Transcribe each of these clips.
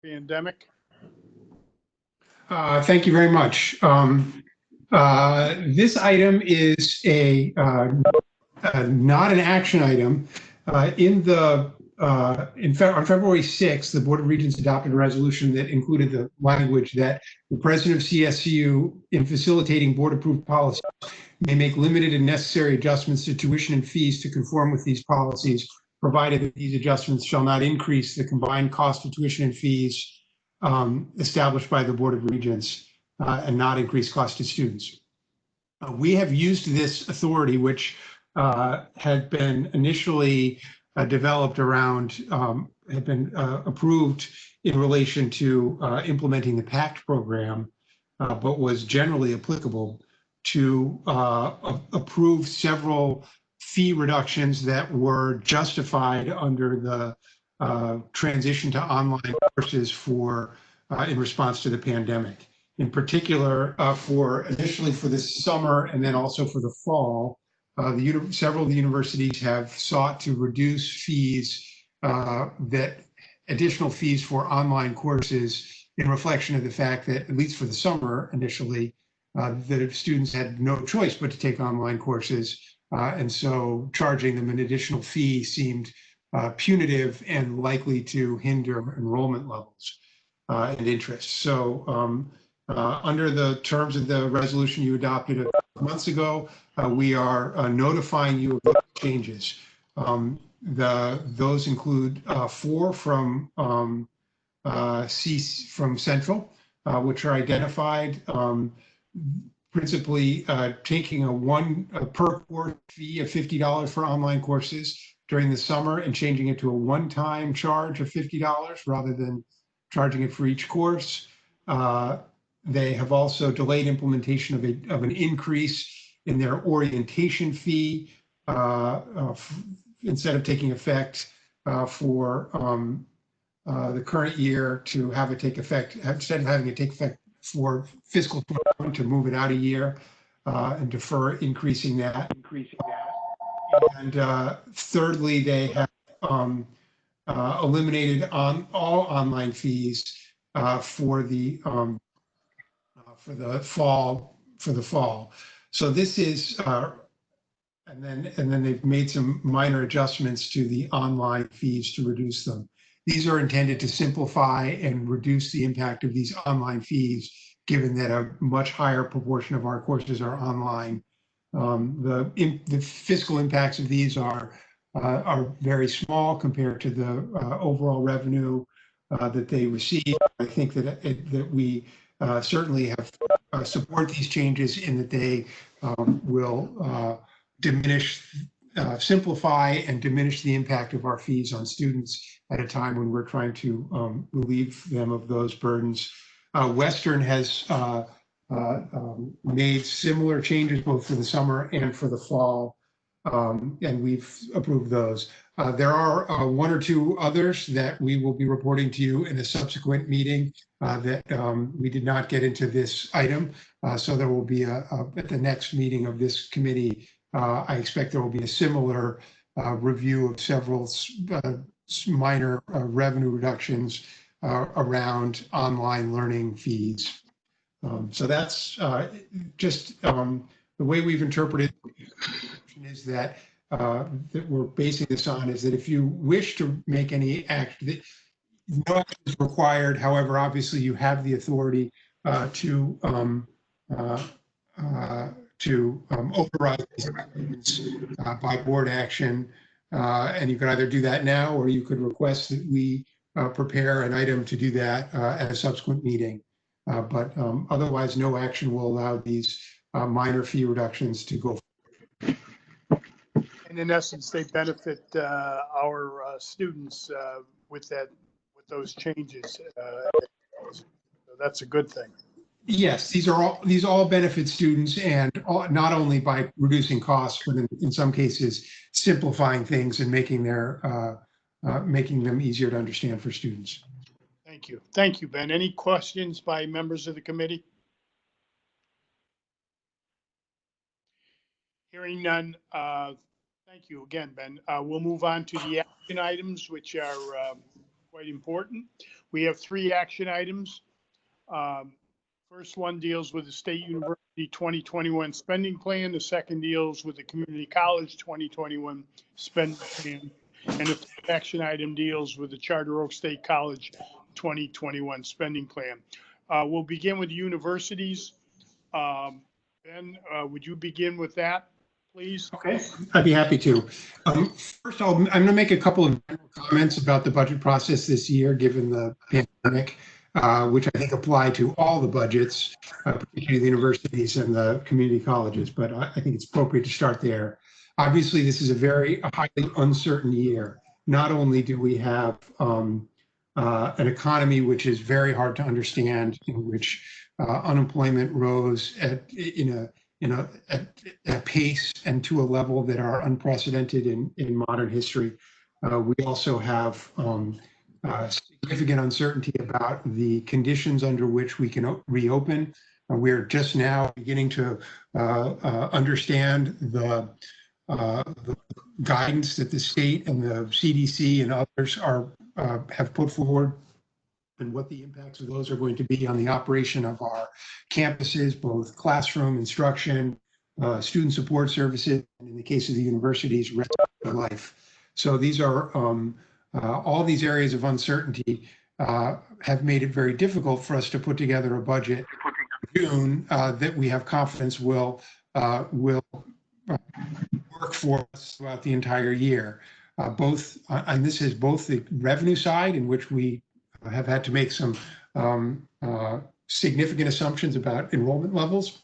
pandemic. Thank you very much. This item is not an action item. On February 6th, the Board of Regents adopted a resolution that included the language that the president of CSU, in facilitating board-approved policies, may make limited and necessary adjustments to tuition and fees to conform with these policies, provided that these adjustments shall not increase the combined cost of tuition and fees established by the Board of Regents and not increase cost to students. We have used this authority, which had been initially developed around, had been approved in relation to implementing the PACT program, but was generally applicable to approve several fee reductions that were justified under the transition to online courses for in response to the pandemic. In particular, initially for this summer and then also for the fall, several of the universities have sought to reduce fees, additional fees for online courses, in reflection of the fact that, at least for the summer initially, the students had no choice but to take online courses. And so charging them an additional fee seemed punitive and likely to hinder enrollment levels and interest. So under the terms of the resolution you adopted a couple months ago, we are notifying you of those changes. Those include 4 from Central, which are identified, principally taking a per course fee of $50 for online courses during the summer and changing it to a one-time charge of $50 rather than charging it for each course. They have also delayed implementation of an increase in their orientation fee instead of taking effect for the current year, to have it take effect, instead of having it take effect for fiscal 21, to move it out a year and defer increasing that. And thirdly, they have eliminated all online fees for the fall. So this is, and then they've made some minor adjustments to the online fees to reduce them. These are intended to simplify and reduce the impact of these online fees, given that a much higher proportion of our courses are online. The fiscal impacts of these are very small compared to the overall revenue that they receive. I think that we certainly have support these changes in that they will simplify and diminish the impact of our fees on students at a time when we're trying to relieve them of those burdens. Western has made similar changes both for the summer and for the fall, and we've approved those. There are 1 or 2 others that we will be reporting to you in a subsequent meeting that we did not get into this item. So there will be at the next meeting of this committee, I expect there will be a similar review of several minor revenue reductions around online learning fees. So that's just the way we've interpreted is that that we're basing this on is that if you wish to make any action, no action is required. However, obviously you have the authority to override these amendments by board action, and you could either do that now, or you could request that we prepare an item to do that at a subsequent meeting. But otherwise, no action will allow these minor fee reductions to go. And in essence, they benefit our students with those changes. So that's a good thing. Yes, these all benefit students, and not only by reducing costs, but in some cases simplifying things and making them easier to understand for students. Thank you, Ben. Any questions by members of the committee? Hearing none. Thank you again, Ben. We'll move on to the action items, which are quite important. We have 3 action items. First one deals with the State University 2021 spending plan. The second deals with the Community College 2021 spending plan. And the third action item deals with the Charter Oak State College 2021 spending plan. We'll begin with the universities. Ben, would you begin with that, please? Okay, I'd be happy to. First, I'm going to make a couple of general comments about the budget process this year, given the pandemic, which I think apply to all the budgets, particularly the universities and the community colleges, but I think it's appropriate to start there. Obviously, this is a highly uncertain year. Not only do we have an economy which is very hard to understand, in which unemployment rose at a pace and to a level that are unprecedented in modern history. We also have significant uncertainty about the conditions under which we can reopen. We're just now beginning to understand the guidance that the state and the CDC and others have put forward, and what the impacts of those are going to be on the operation of our campuses, both classroom instruction, student support services, and in the case of the universities, rest of life. So these are all these areas of uncertainty have made it very difficult for us to put together a budget in June that we have confidence will work for us throughout the entire year. And this is both the revenue side, in which we have had to make some significant assumptions about enrollment levels,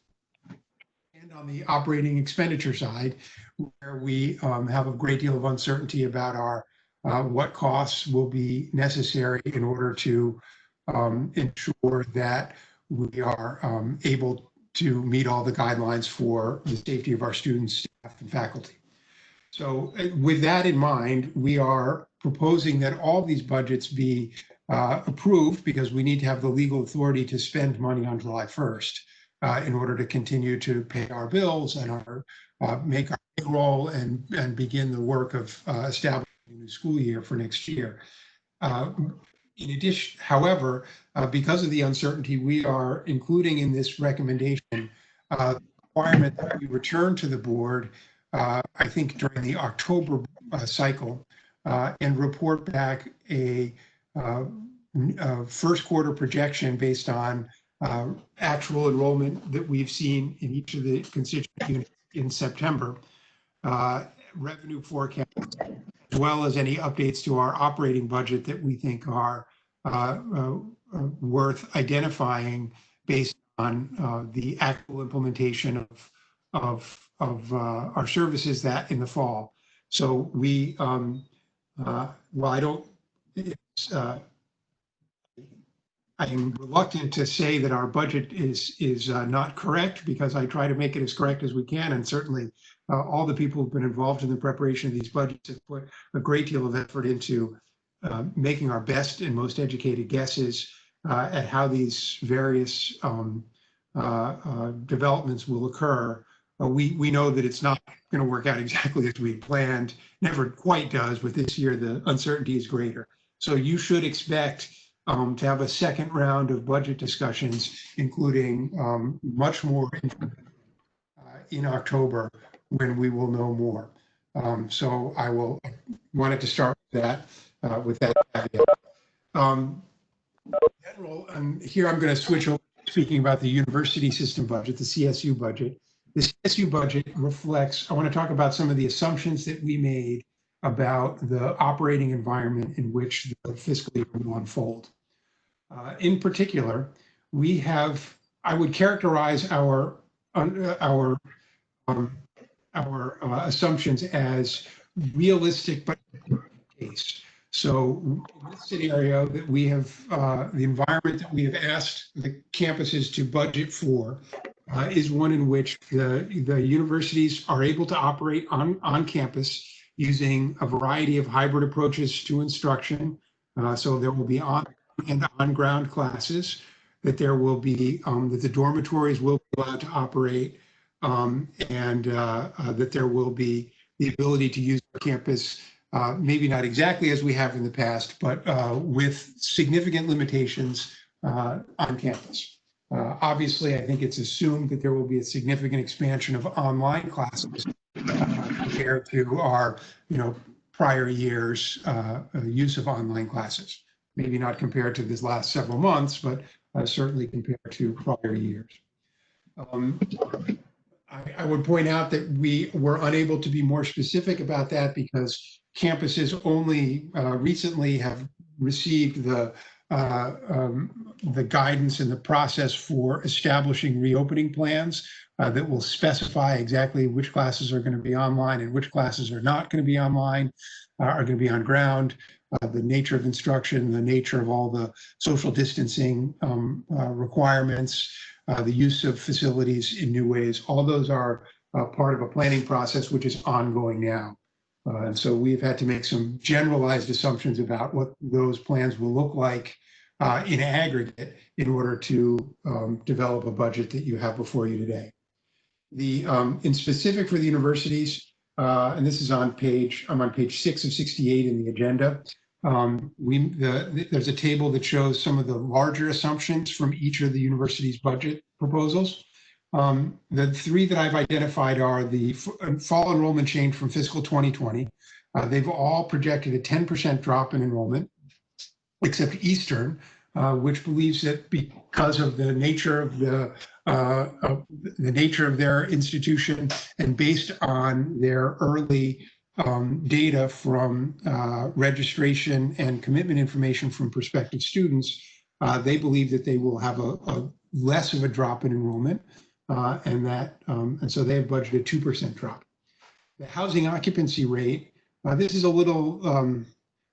and on the operating expenditure side, where we have a great deal of uncertainty about our what costs will be necessary in order to ensure that we are able to meet all the guidelines for the safety of our students, staff, and faculty. So with that in mind, we are proposing that all these budgets be approved, because we need to have the legal authority to spend money on July 1st in order to continue to pay our bills and make our payroll and begin the work of establishing a new school year for next year. In addition, however, because of the uncertainty, we are including in this recommendation the requirement that we return to the board, I think during the October cycle, and report back a first quarter projection based on actual enrollment that we've seen in each of the constituent units in September, revenue forecast, as well as any updates to our operating budget that we think are worth identifying based on the actual implementation of our services that in the fall. So we, well, I am reluctant to say that our budget is not correct, because I try to make it as correct as we can, and certainly all the people who've been involved in the preparation of these budgets have put a great deal of effort into making our best and most educated guesses at how these various developments will occur. We know that it's not going to work out exactly as we planned. Never quite does, but this year the uncertainty is greater. So you should expect to have a second round of budget discussions, including much more in October, when we will know more. So I wanted to start with that caveat. General, here I'm going to switch over to speaking about the university system budget, the CSU budget. The CSU budget reflects, I want to talk about some of the assumptions that we made about the operating environment in which the fiscal year will unfold. In particular, we have, I would characterize our assumptions as realistic but case. So in this scenario that we have, the environment that we have asked the campuses to budget for is one in which the universities are able to operate on campus using a variety of hybrid approaches to instruction. So there will be on-ground classes, that there will be, that the dormitories will be allowed to operate, and that there will be the ability to use our campus maybe not exactly as we have in the past, but with significant limitations on campus. Obviously, I think it's assumed that there will be a significant expansion of online classes compared to our, prior years' use of online classes. Maybe not compared to this last several months, but certainly compared to prior years. I would point out that we were unable to be more specific about that because campuses only recently have received the guidance and the process for establishing reopening plans that will specify exactly which classes are going to be online and which classes are not going to be online, are going to be on ground, the nature of instruction, the nature of all the social distancing requirements, the use of facilities in new ways. All those are part of a planning process which is ongoing now. And so we've had to make some generalized assumptions about what those plans will look like in aggregate in order to develop a budget that you have before you today. In specific for the universities, and this is I'm on page 6 of 68 in the agenda. There's a table that shows some of the larger assumptions from each of the university's budget proposals. The three that I've identified are the fall enrollment change from fiscal 2020. They've all projected a 10% drop in enrollment, except Eastern, which believes that because of the nature of their institution and based on their early data from registration and commitment information from prospective students, they believe that they will have a less of a drop in enrollment, and so they have budgeted 2% drop. The housing occupancy rate, this is a little,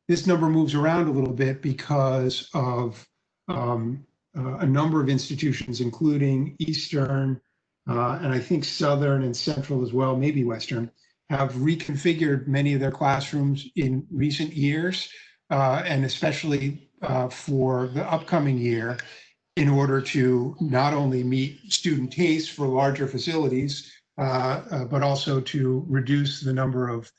this number moves around a little bit because of a number of institutions, including Eastern, and I think Southern and Central as well, maybe Western, have reconfigured many of their classrooms in recent years, and especially for the upcoming year, in order to not only meet student tastes for larger facilities, but also to reduce the number of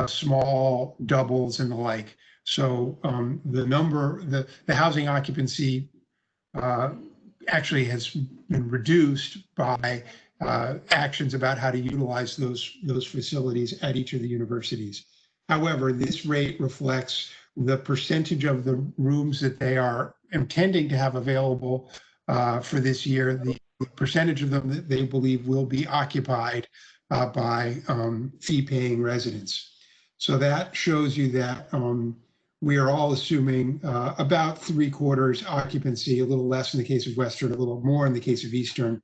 small doubles and the like. So the housing occupancy actually has been reduced by actions about how to utilize those facilities at each of the universities. However, this rate reflects the percentage of the rooms that they are intending to have available for this year, the percentage of them that they believe will be occupied by fee-paying residents. So that shows you that we are all assuming about 3/4 occupancy, a little less in the case of Western, a little more in the case of Eastern,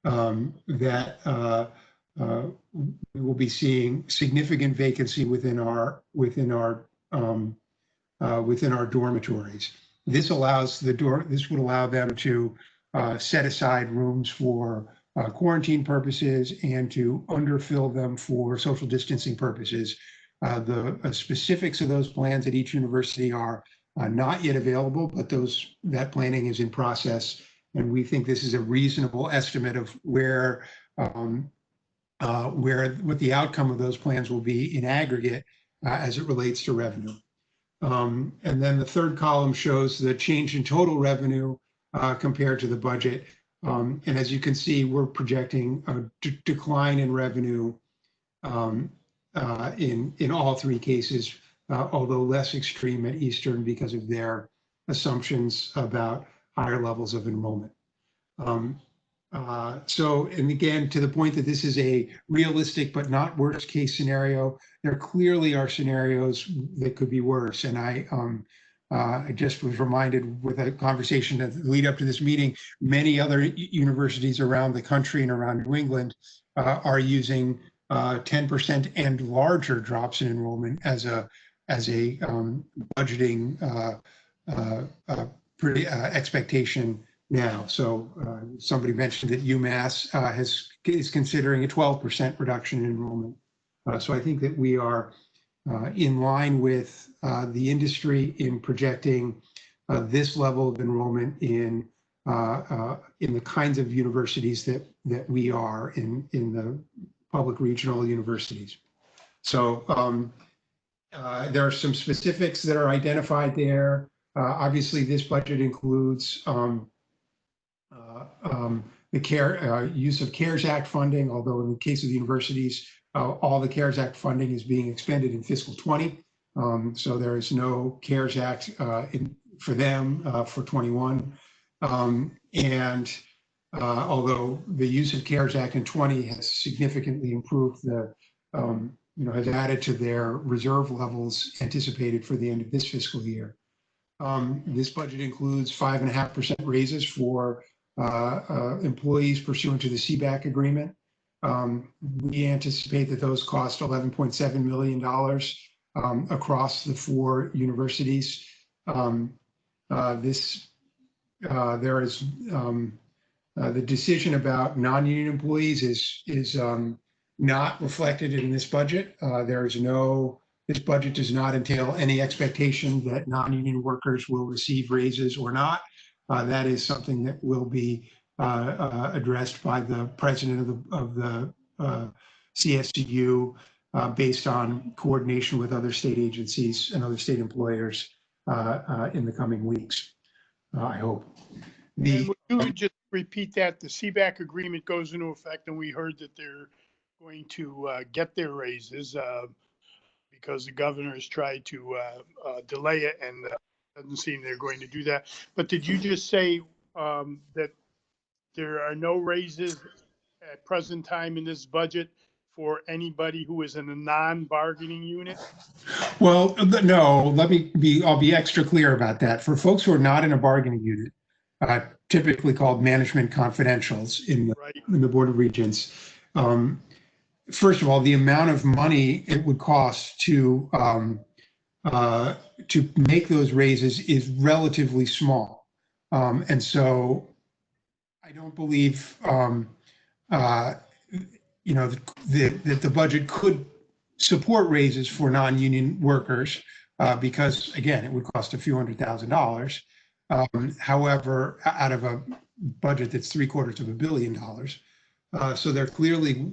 that we will be seeing significant vacancy within our dormitories. This would allow them to set aside rooms for quarantine purposes and to underfill them for social distancing purposes. The specifics of those plans at each university are not yet available, but that planning is in process, and we think this is a reasonable estimate of what the outcome of those plans will be in aggregate as it relates to revenue. And then the third column shows the change in total revenue compared to the budget. And as you can see, we're projecting a decline in revenue in all three cases, although less extreme at Eastern because of their assumptions about higher levels of enrollment. And again, to the point that this is a realistic but not worst case scenario, there clearly are scenarios that could be worse. And I just was reminded with a conversation that lead up to this meeting, many other universities around the country and around New England are using 10% and larger drops in enrollment as a budgeting expectation now. So somebody mentioned that UMass is considering a 12% reduction in enrollment. So I think that we are in line with the industry in projecting this level of enrollment in the kinds of universities that we are in the public regional universities. So There are some specifics that are identified there. Obviously, this budget includes the use of CARES Act funding, although in the case of the universities, all the CARES Act funding is being expended in fiscal 20. So there is no CARES Act for them for 21. Although the use of CARES Act in 20 has significantly improved has added to their reserve levels anticipated for the end of this fiscal year. This budget includes 5.5% raises for employees pursuant to the CBAC agreement. We anticipate that those cost $11.7 million across the 4 universities. There is the decision about non-union employees is not reflected in this budget. This budget does not entail any expectation that non-union workers will receive raises or not. That is something that will be addressed by the president of the CSU based on coordination with other state agencies and other state employers in the coming weeks, I hope. And would you just repeat that? The CBAC agreement goes into effect, and we heard that they're going to get their raises because the governor has tried to delay it, and doesn't seem they're going to do that. But did you just say that there are no raises at present time in this budget for anybody who is in a non-bargaining unit? Well, no, I'll be extra clear about that. For folks who are not in a bargaining unit, typically called management confidentials in the Board of Regents, first of all, the amount of money it would cost to make those raises is relatively small. And so I don't believe that the budget could support raises for non-union workers because, again, it would cost a few $100,000. However, out of a budget that's $750 million. So there clearly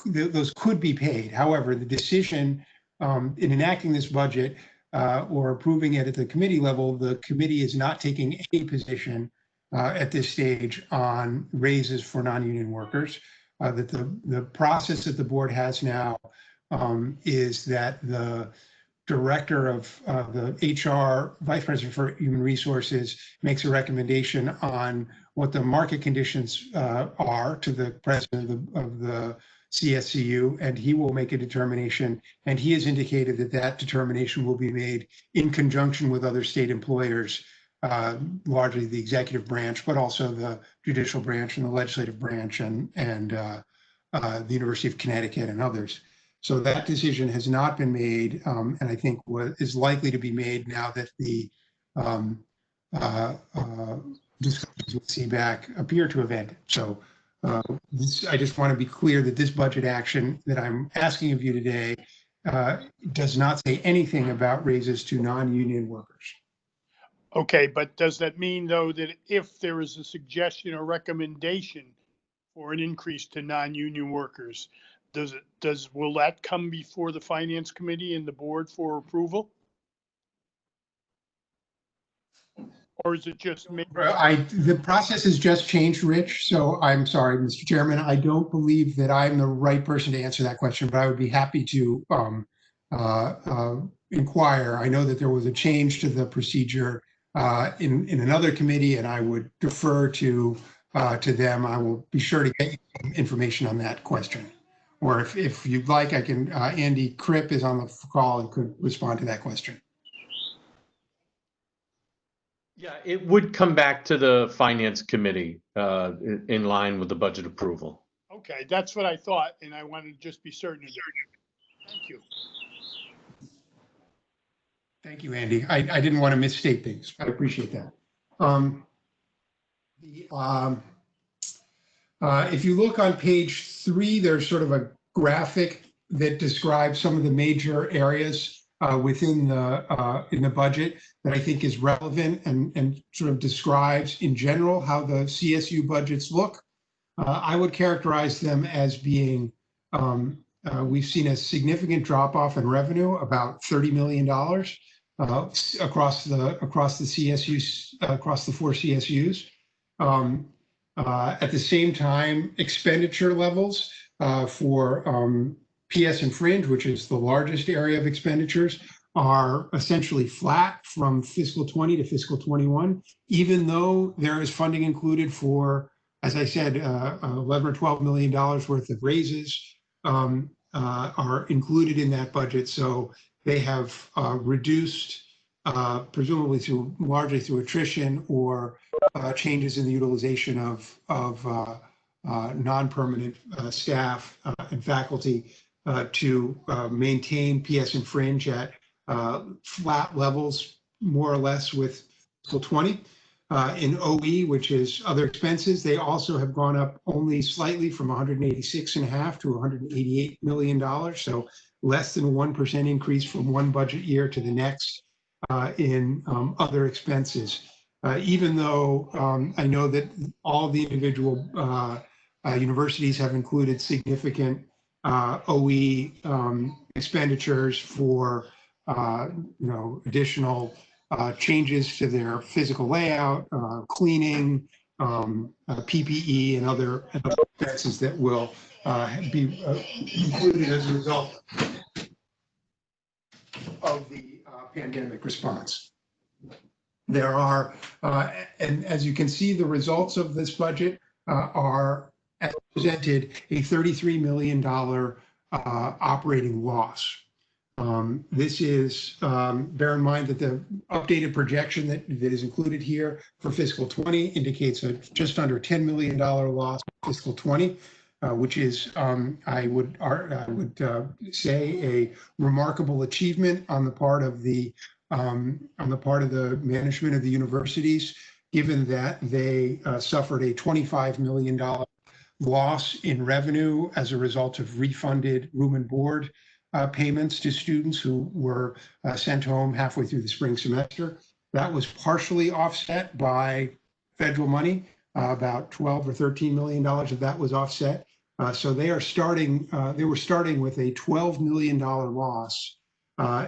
those could be paid. However, the decision in enacting this budget or approving it at the committee level, the committee is not taking any position at this stage on raises for non-union workers. That the process that the board has now is that the director of the HR, vice president for human resources, makes a recommendation on what the market conditions are to the president of the CSCU, and he will make a determination. And he has indicated that that determination will be made in conjunction with other state employers, largely the executive branch, but also the judicial branch and the legislative branch and the University of Connecticut and others. So that decision has not been made, and I think what is likely to be made now that the discussions with CBAC appear to have ended. So I just want to be clear that this budget action that I'm asking of you today does not say anything about raises to non-union workers. Okay, but does that mean, though, that if there is a suggestion or recommendation for an increase to non-union workers, will that come before the Finance Committee and the board for approval? Or is it just maybe? The process has just changed, Rich. So I'm sorry, Mr. Chairman. I don't believe that I'm the right person to answer that question, but I would be happy to inquire. I know that there was a change to the procedure in another committee, and I would defer to them. I will be sure to get you some information on that question. Or if you'd like, I can, Andy Kripp is on the call and could respond to that question. Yeah, it would come back to the Finance Committee in line with the budget approval. Okay, that's what I thought, and I wanted to just be certain of that. Thank you. Thank you, Andy. I didn't want to misstate things. I appreciate that. If you look on page 3, there's sort of a graphic that describes some of the major areas within the budget that I think is relevant and sort of describes in general how the CSU budgets look. I would characterize them as being we've seen a significant drop off in revenue, about $30 million across the CSUs, across the 4 CSUs. At the same time, expenditure levels for PS and Fringe, which is the largest area of expenditures, are essentially flat from fiscal 20 to fiscal 21, even though there is funding included for, as I said, 11 or $12 million worth of raises are included in that budget. So they have reduced, presumably largely through attrition or changes in the utilization of non-permanent staff and faculty to maintain PS and Fringe at flat levels, more or less, with fiscal 20. In OE, which is other expenses, they also have gone up only slightly from 186.5 to $188 million. So less than a 1% increase from one budget year to the next in other expenses. Even though I know that all the individual universities have included significant OE expenditures for additional changes to their physical layout, cleaning, PPE, and other expenses that will be included as a result of the pandemic response. There are, and as you can see, the results of this budget are, as presented, a $33 million operating loss. This is, bear in mind that the updated projection that is included here for fiscal 20 indicates a just under $10 million loss for fiscal 20, which is, I would say, a remarkable achievement on the part of the management of the universities, given that they suffered a $25 million loss in revenue as a result of refunded room and board payments to students who were sent home halfway through the spring semester. That was partially offset by federal money. About 12 or $13 million of that was offset. So they were starting with a $12 million loss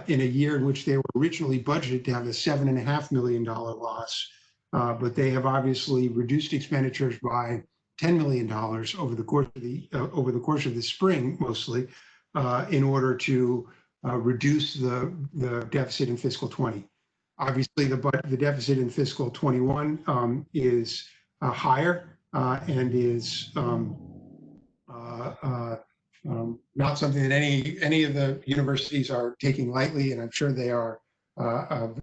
in a year in which they were originally budgeted to have a $7.5 million loss. But they have obviously reduced expenditures by $10 million over the course of the spring, mostly, in order to reduce the deficit in fiscal 20. Obviously, the deficit in fiscal 21 is higher and is not something that any of the universities are taking lightly, and I'm sure they are.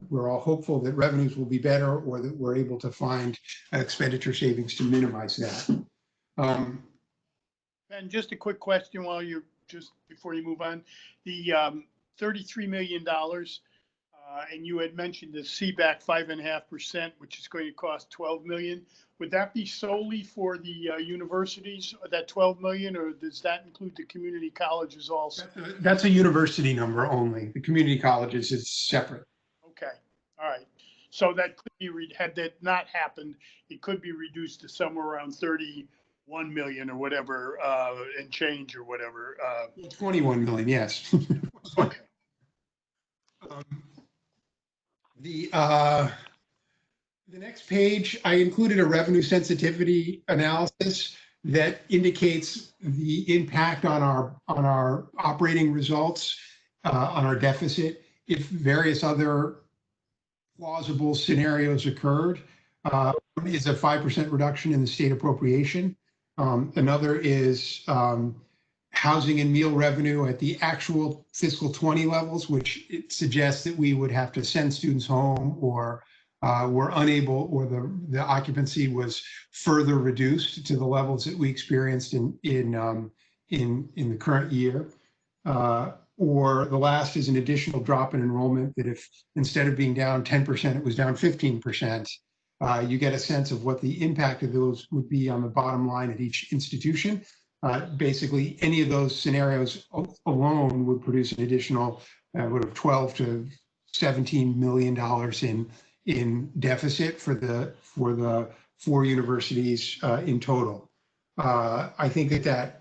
We're all hopeful that revenues will be better, or that we're able to find expenditure savings to minimize that. Ben, just a quick question before you move on. The $33 million, and you had mentioned the CBAC 5.5%, which is going to cost $12 million. Would that be solely for the universities, that $12 million, or does that include the community colleges also? That's a university number only. The community colleges is separate. Okay, all right. So that could be, had that not happened, it could be reduced to somewhere around 31 million or whatever, and change or whatever. 21 million, yes. Okay. The next page, I included a revenue sensitivity analysis that indicates the impact on our operating results, on our deficit, if various other plausible scenarios occurred. One is a 5% reduction in the state appropriation. Another is housing and meal revenue at the actual fiscal 20 levels, which it suggests that we would have to send students home, or were unable, or the occupancy was further reduced to the levels that we experienced in the current year. Or the last is an additional drop in enrollment, that if instead of being down 10%, it was down 15%. You get a sense of what the impact of those would be on the bottom line at each institution. Basically, any of those scenarios alone would produce an additional $12 to $17 million in deficit for the 4 universities in total. I think that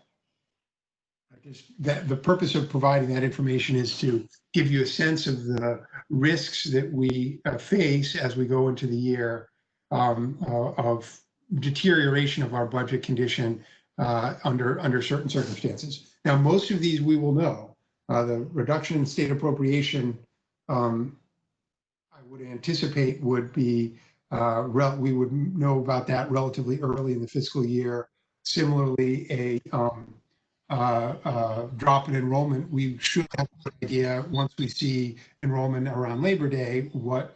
That the purpose of providing that information is to give you a sense of the risks that we face as we go into the year of deterioration of our budget condition under certain circumstances. Now, most of these we will know. The reduction in state appropriation, I would anticipate would be we would know about that relatively early in the fiscal year. Similarly, a drop in enrollment, we should have an idea once we see enrollment around Labor Day, what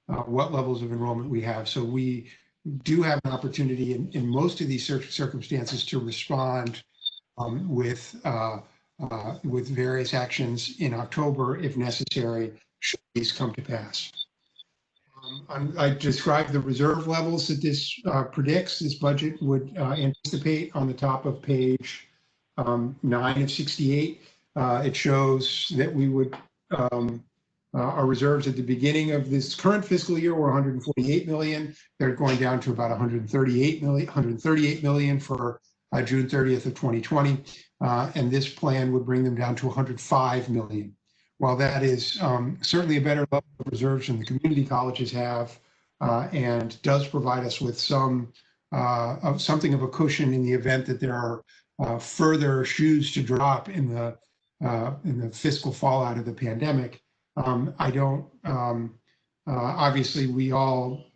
levels of enrollment we have. So we do have an opportunity in most of these circumstances to respond with various actions in October if necessary, should these come to pass. I described the reserve levels that this predicts. This budget would anticipate on the top of page 9 of 68. It shows that we would, our reserves at the beginning of this current fiscal year were 148 million. They're going down to about 138 million for June 30th of 2020. And this plan would bring them down to 105 million. While that is certainly a better level of reserves than the community colleges have, and does provide us with something of a cushion in the event that there are further shoes to drop in the fiscal fallout of the pandemic. I don't, obviously we all,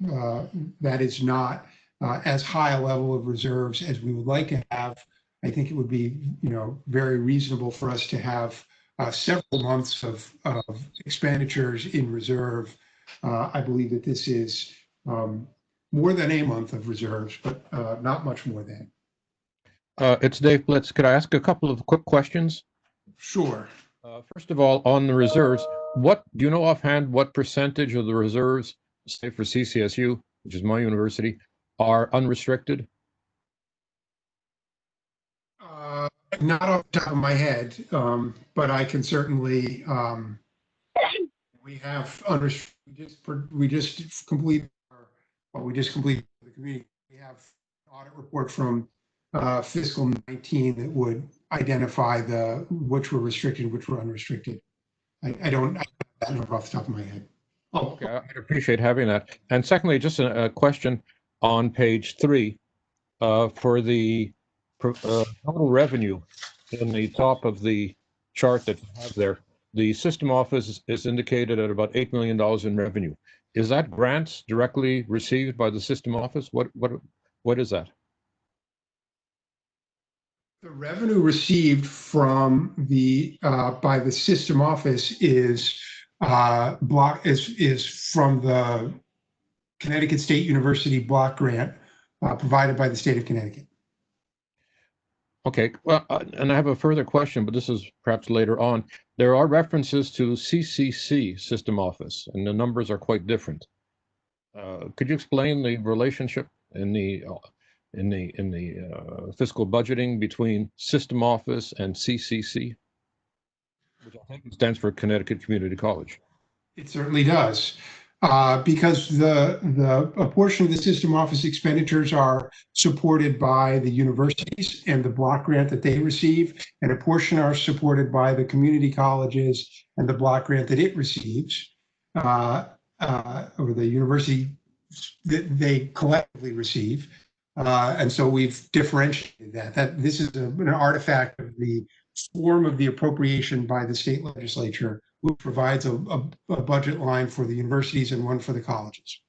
that is not as high a level of reserves as we would like to have. I think it would be, very reasonable for us to have several months of expenditures in reserve. I believe that this is more than a month of reserves, but not much more than. It's Dave Blitz. Could I ask a couple of quick questions? Sure. First of all, on the reserves, do you know offhand what percentage of the reserves, say for CCSU, which is my university, are unrestricted? Not off the top of my head, but I can certainly. We have we just completed the community. We have an audit report from fiscal 19 that would identify which were restricted, which were unrestricted. I don't have that number off the top of my head. Oh, Okay, I'd appreciate having that. And secondly, just a question on page 3 for the total revenue in the top of the chart that you have there. The system office is indicated at about $8 million in revenue. Is that grants directly received by the system office? What is that? The revenue received from by the system office is from the Connecticut State University block grant provided by the state of Connecticut. Okay, well, and I have a further question, but this is perhaps later on. There are references to CCC system office, and the numbers are quite different. Could you explain the relationship in the fiscal budgeting between system office and CCC, which I think stands for Connecticut Community College? It certainly does. Because a portion of the system office expenditures are supported by the universities and the block grant that they receive, and a portion are supported by the community colleges and the block grant that it receives, or the university that they collectively receive. And so we've differentiated that this is an artifact of the form of the appropriation by the state legislature, which provides a budget line for the universities and one for the colleges.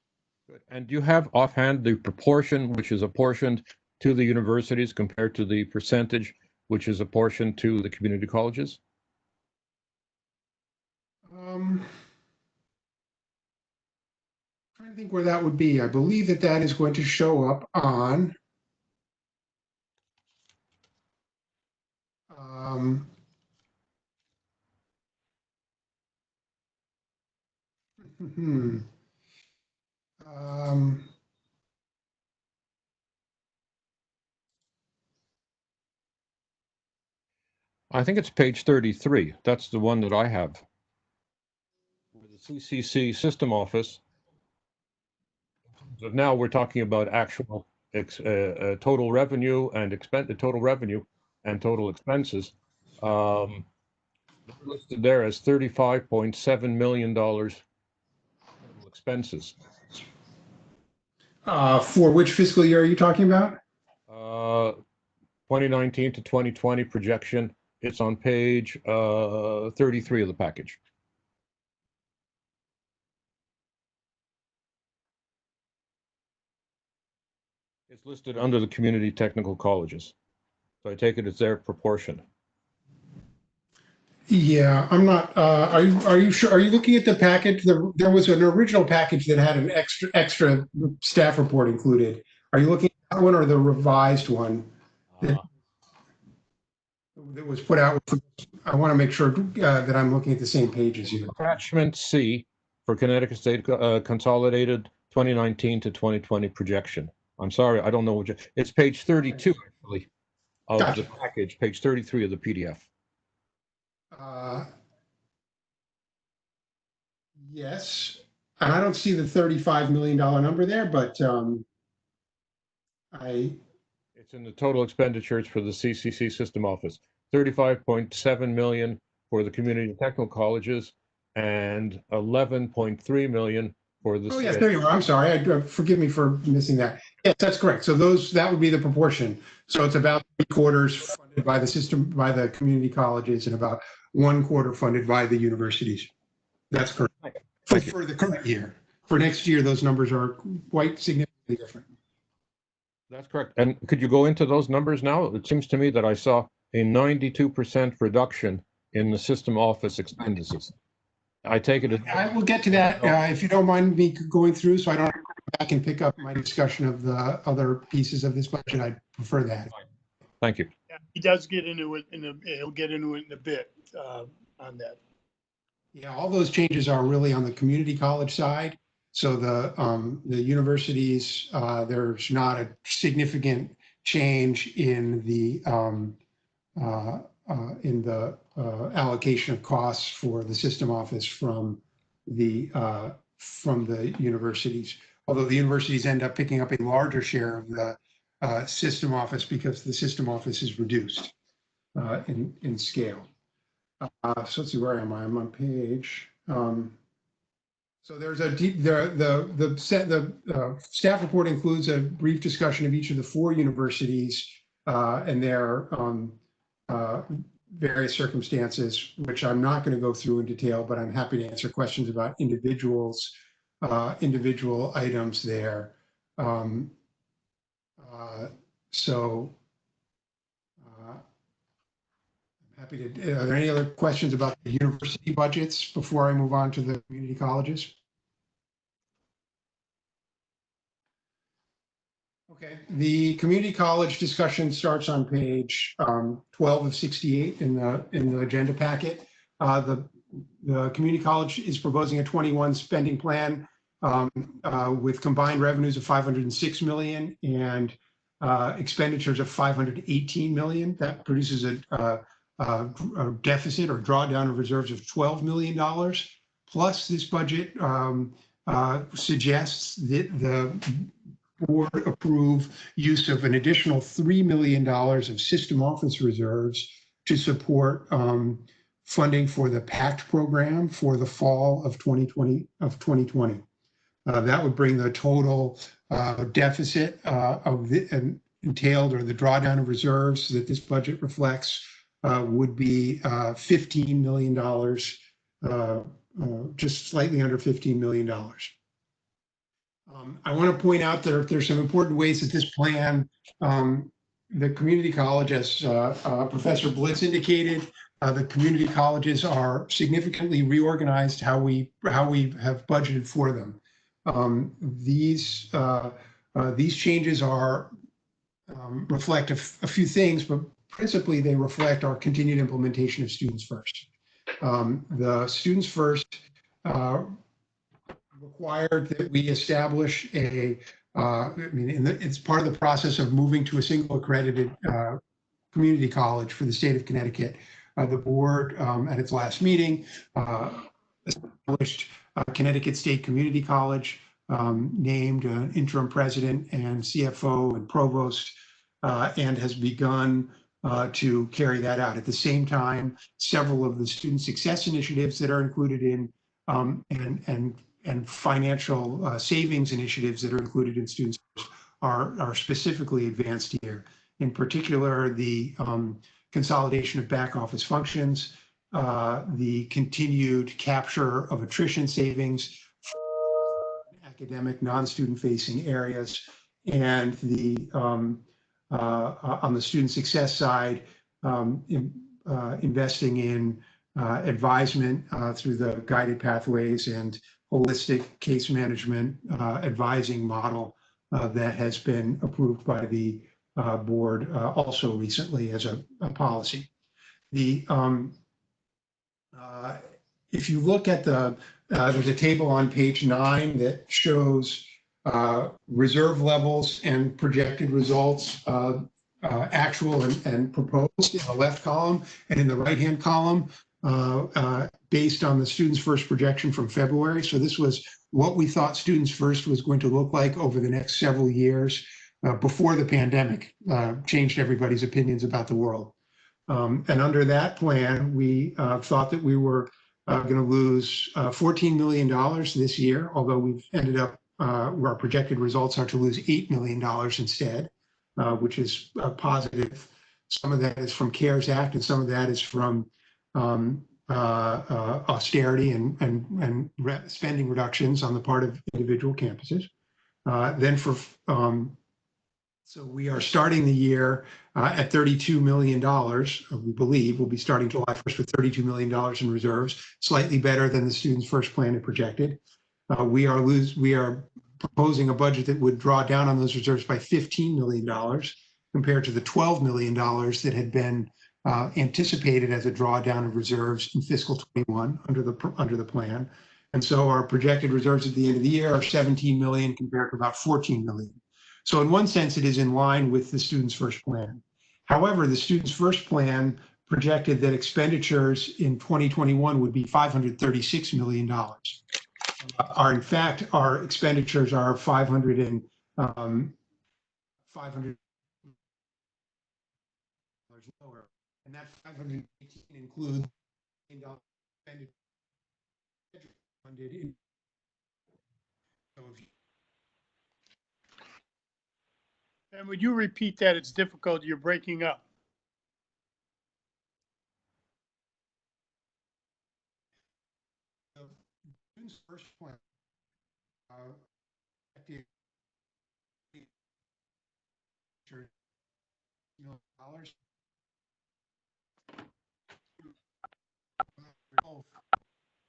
Good. And do you have offhand the proportion which is apportioned to the universities compared to the percentage which is apportioned to the community colleges? Trying to think where that would be. I believe that is going to show up on I think it's page 33. That's the one that I have. The CCC system office. So now we're talking about actual total revenue and total revenue and total expenses. listed there as $35.7 million expenses. For which fiscal year are you talking about? 2019 to 2020 projection. It's on page 33 of the package. It's listed under the community technical colleges. So I take it it's their proportion. Yeah, I'm not, are you sure, are you looking at the package? There was an original package that had an extra staff report included. Are you looking at that one or the revised one that was put out? I want to make sure that I'm looking at the same page as you. Attachment C for Connecticut State Consolidated 2019 to 2020 projection. I'm sorry, I don't know what it's page 32 actually of Gotcha. the package, page 33 of the PDF. Yes, and I don't see the $35 million number there, but It's in the total expenditures for the CCC system office. 35.7 million for the community technical colleges and 11.3 million for the. Oh yes, there you are. I'm sorry. Forgive me for missing that. Yes, that's correct. So that would be the proportion. So it's about 3/4 funded by the system, by the community colleges, and about 1/4 funded by the universities. That's correct. For the current year. For next year, those numbers are quite significantly different. That's correct. And could you go into those numbers now? It seems to me that I saw a 92% reduction in the system office expenses. I take it. I will get to that if you don't mind me going through, so I don't have to go back and pick up my discussion of the other pieces of this budget. I'd prefer that. Thank you. Yeah, he does get into it he'll get into it in a bit on that. Yeah, all those changes are really on the community college side. So the universities, there's not a significant change in the allocation of costs for the system office from the universities. Although the universities end up picking up a larger share of the system office because the system office is reduced in scale. So let's see, where am I? I'm on page. So there's the staff report includes a brief discussion of each of the 4 universities and their various circumstances, which I'm not going to go through in detail, but I'm happy to answer questions about individual items there. Happy to. Are there any other questions about the university budgets before I move on to the community colleges? Okay, the community college discussion starts on page 12 of 68 in the agenda packet. The community college is proposing a 21 spending plan with combined revenues of 506 million and expenditures of 518 million. That produces a deficit or drawdown of reserves of $12 million. Plus, this budget suggests that the board approve use of an additional $3 million of system office reserves to support funding for the PACT program for the fall of 2020. That would bring the total deficit of the entailed or the drawdown of reserves that this budget reflects would be $15 million, just slightly under $15 million. I want to point out that there's some important ways that this plan, the community college, as Professor Blitz indicated, the community colleges are significantly reorganized how we have budgeted for them. These changes are reflect a few things, but principally they reflect our continued implementation of Students First. The Students First required that we establish it's part of the process of moving to a single accredited community college for the state of Connecticut. The board at its last meeting established Connecticut State Community College, named an interim president and CFO and provost, and has begun to carry that out. At the same time, several of the student success initiatives that are included in and financial savings initiatives that are included in students are specifically advanced here. In particular, the consolidation of back office functions, the continued capture of attrition savings, academic non-student facing areas, and the on the student success side, investing in advisement through the guided pathways and holistic case management advising model that has been approved by the board also recently as a policy. The if you look at there's a table on page 9 that shows reserve levels and projected results, actual and proposed in the left column, and in the right-hand column, based on the Students First projection from February. So this was what we thought Students First was going to look like over the next several years before the pandemic changed everybody's opinions about the world. And under that plan, we thought that we were going to lose $14 million this year, although we've ended up where our projected results are to lose $8 million instead, which is positive. Some of that is from CARES Act, and some of that is from austerity and spending reductions on the part of individual campuses. So we are starting the year at $32 million. We believe we'll be starting July 1st with $32 million in reserves, slightly better than the Students First plan had projected. We are proposing a budget that would draw down on those reserves by $15 million compared to the $12 million that had been anticipated as a drawdown of reserves in fiscal 21 under the plan. And so our projected reserves at the end of the year are 17 million compared to about 14 million. So in one sense, it is in line with the Students First plan. However, the Students First plan projected that expenditures in 2021 would be $536 million. In fact, our expenditures are 500 lower, and that 518 includes funded in. And would you repeat that? It's difficult. You're breaking up. Students First plan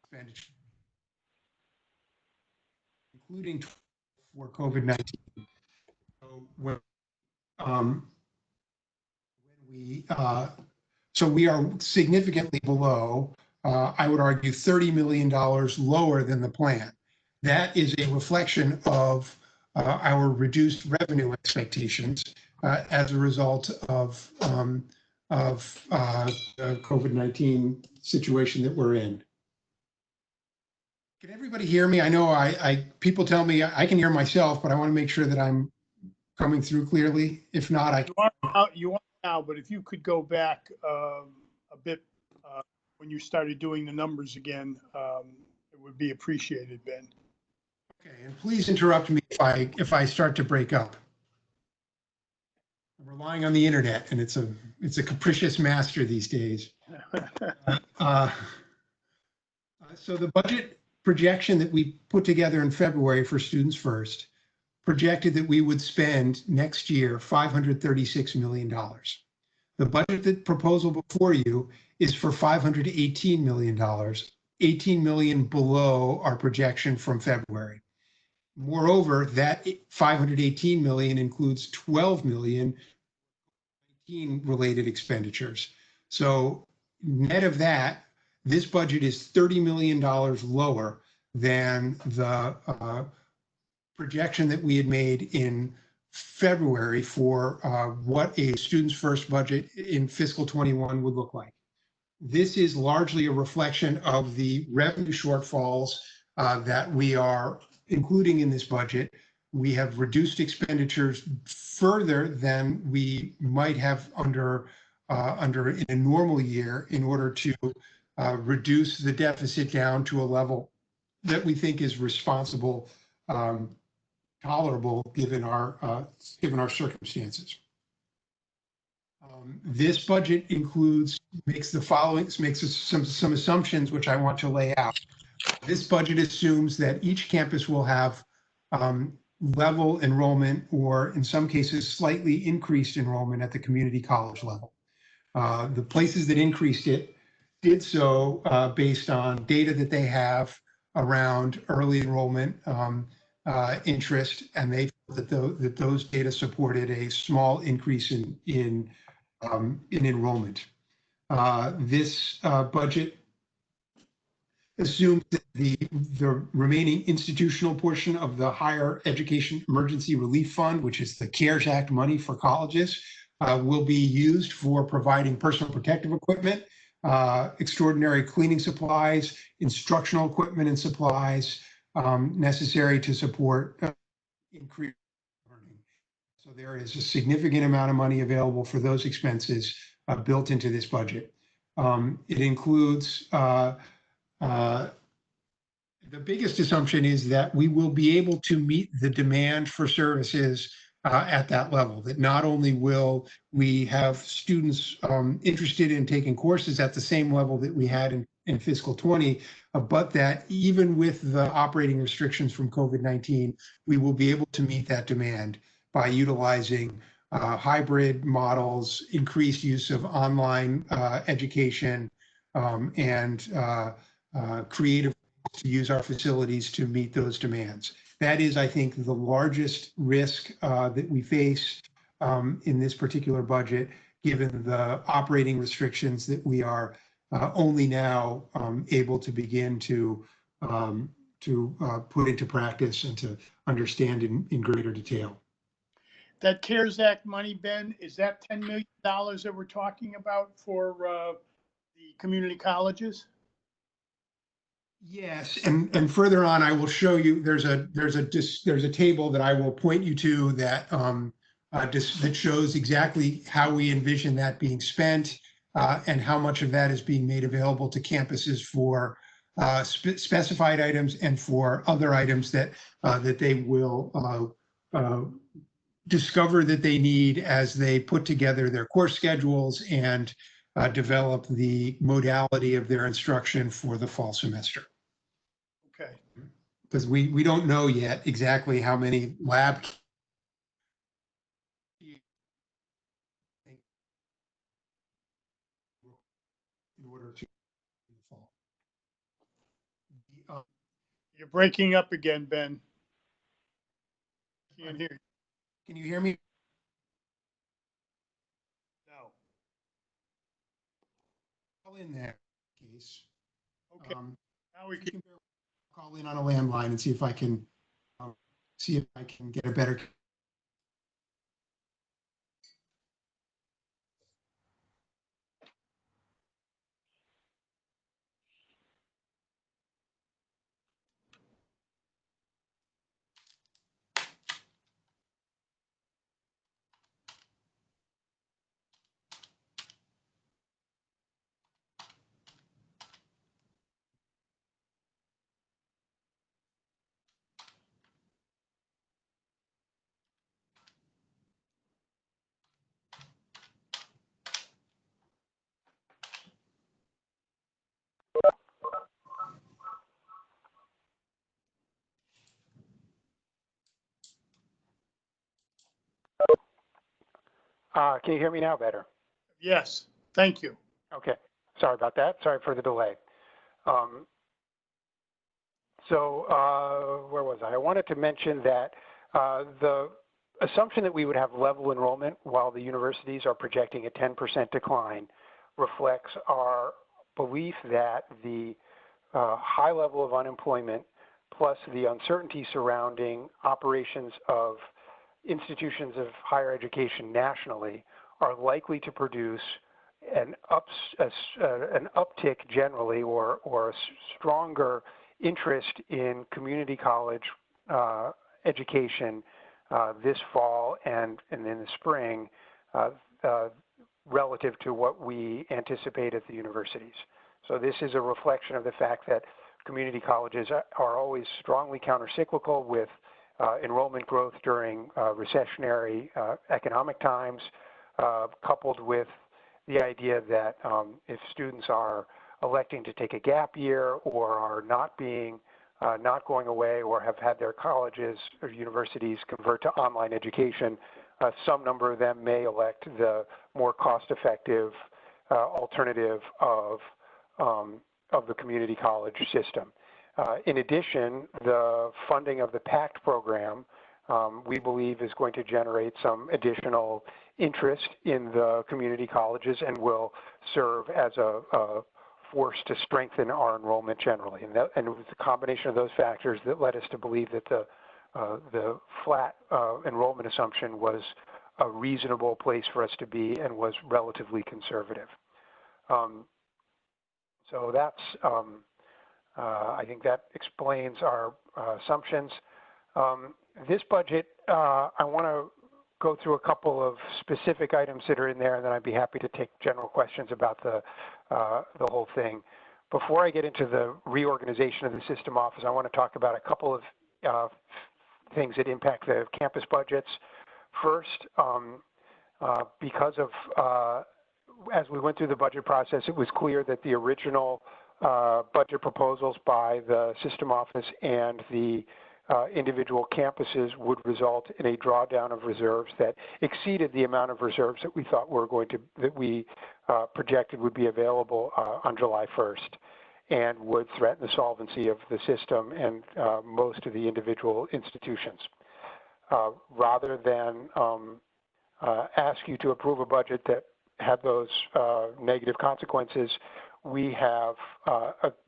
expenditure, including for COVID-19. So we are significantly below, I would argue, $30 million lower than the plan. That is a reflection of our reduced revenue expectations as a result of the COVID-19 situation that we're in. Can everybody hear me? I know people tell me I can hear myself, but I want to make sure that I'm coming through clearly. If not, You are now, but if you could go back a bit when you started doing the numbers again, it would be appreciated, Ben. Okay, and please interrupt me if I start to break up. I'm relying on the internet, and it's a capricious master these days. So the budget projection that we put together in February for Students First projected that we would spend next year $536 million. The budget proposal before you is for $518 million, 18 million below our projection from February. Moreover, that 518 million includes 12 million related expenditures. So net of that, this budget is $30 million lower than the projection that we had made in February for what a Students First budget in fiscal 21 would look like. This is largely a reflection of the revenue shortfalls that we are including in this budget. We have reduced expenditures further than we might have under in a normal year in order to reduce the deficit down to a level that we think is responsible, tolerable given our circumstances. This budget makes some assumptions which I want to lay out. This budget assumes that each campus will have level enrollment, or in some cases, slightly increased enrollment at the community college level. The places that increased it did so based on data that they have around early enrollment interest, and they felt that those data supported a small increase in enrollment. This budget assumes that the remaining institutional portion of the Higher Education Emergency Relief Fund, which is the CARES Act money for colleges, will be used for providing personal protective equipment, extraordinary cleaning supplies, instructional equipment and supplies necessary to support increased learning. So there is a significant amount of money available for those expenses built into this budget. It includes the biggest assumption is that we will be able to meet the demand for services at that level, that not only will we have students interested in taking courses at the same level that we had in fiscal 20, but that even with the operating restrictions from COVID-19, we will be able to meet that demand by utilizing hybrid models, increased use of online education, and creative to use our facilities to meet those demands. That is, I think, the largest risk that we face in this particular budget, given the operating restrictions that we are only now able to begin to put into practice and to understand in greater detail. That CARES Act money, Ben, is that $10 million that we're talking about for the community colleges? Yes, and further on, I will show you. There's a table that I will point you to that that shows exactly how we envision that being spent and how much of that is being made available to campuses for specified items and for other items that that they will discover that they need as they put together their course schedules and develop the modality of their instruction for the fall semester. Okay. Because we don't know yet exactly how many lab in order to fall. You're breaking up again, Ben. Can't hear you. Can you hear me? No. Call in there, case. Okay. Now we can. Call in on a landline and see if I can get a better. Can you hear me now better? Yes. Thank you. Okay. Sorry about that. Sorry for the delay. Where was I? I wanted to mention that the assumption that we would have level enrollment while the universities are projecting a 10% decline reflects our belief that the high level of unemployment plus the uncertainty surrounding operations of institutions of higher education nationally are likely to produce an uptick generally or a stronger interest in community college education this fall and in the spring relative to what we anticipate at the universities. So this is a reflection of the fact that community colleges are always strongly countercyclical with enrollment growth during recessionary economic times, coupled with the idea that if students are electing to take a gap year or are not going away or have had their colleges or universities convert to online education, some number of them may elect the more cost-effective alternative of the community college system. In addition, the funding of the PACT program, we believe, is going to generate some additional interest in the community colleges and will serve as a force to strengthen our enrollment generally. And it was a combination of those factors that led us to believe that the flat enrollment assumption was a reasonable place for us to be and was relatively conservative. So that's, I think that explains our assumptions. This budget, I want to go through a couple of specific items that are in there, and then I'd be happy to take general questions about the whole thing. Before I get into the reorganization of the system office, I want to talk about a couple of things that impact the campus budgets. First, because of, as we went through the budget process, it was clear that the original budget proposals by the system office and the individual campuses would result in a drawdown of reserves that exceeded the amount of reserves that we thought that we projected would be available on July 1st, and would threaten the solvency of the system and most of the individual institutions. Rather than ask you to approve a budget that had those negative consequences, we have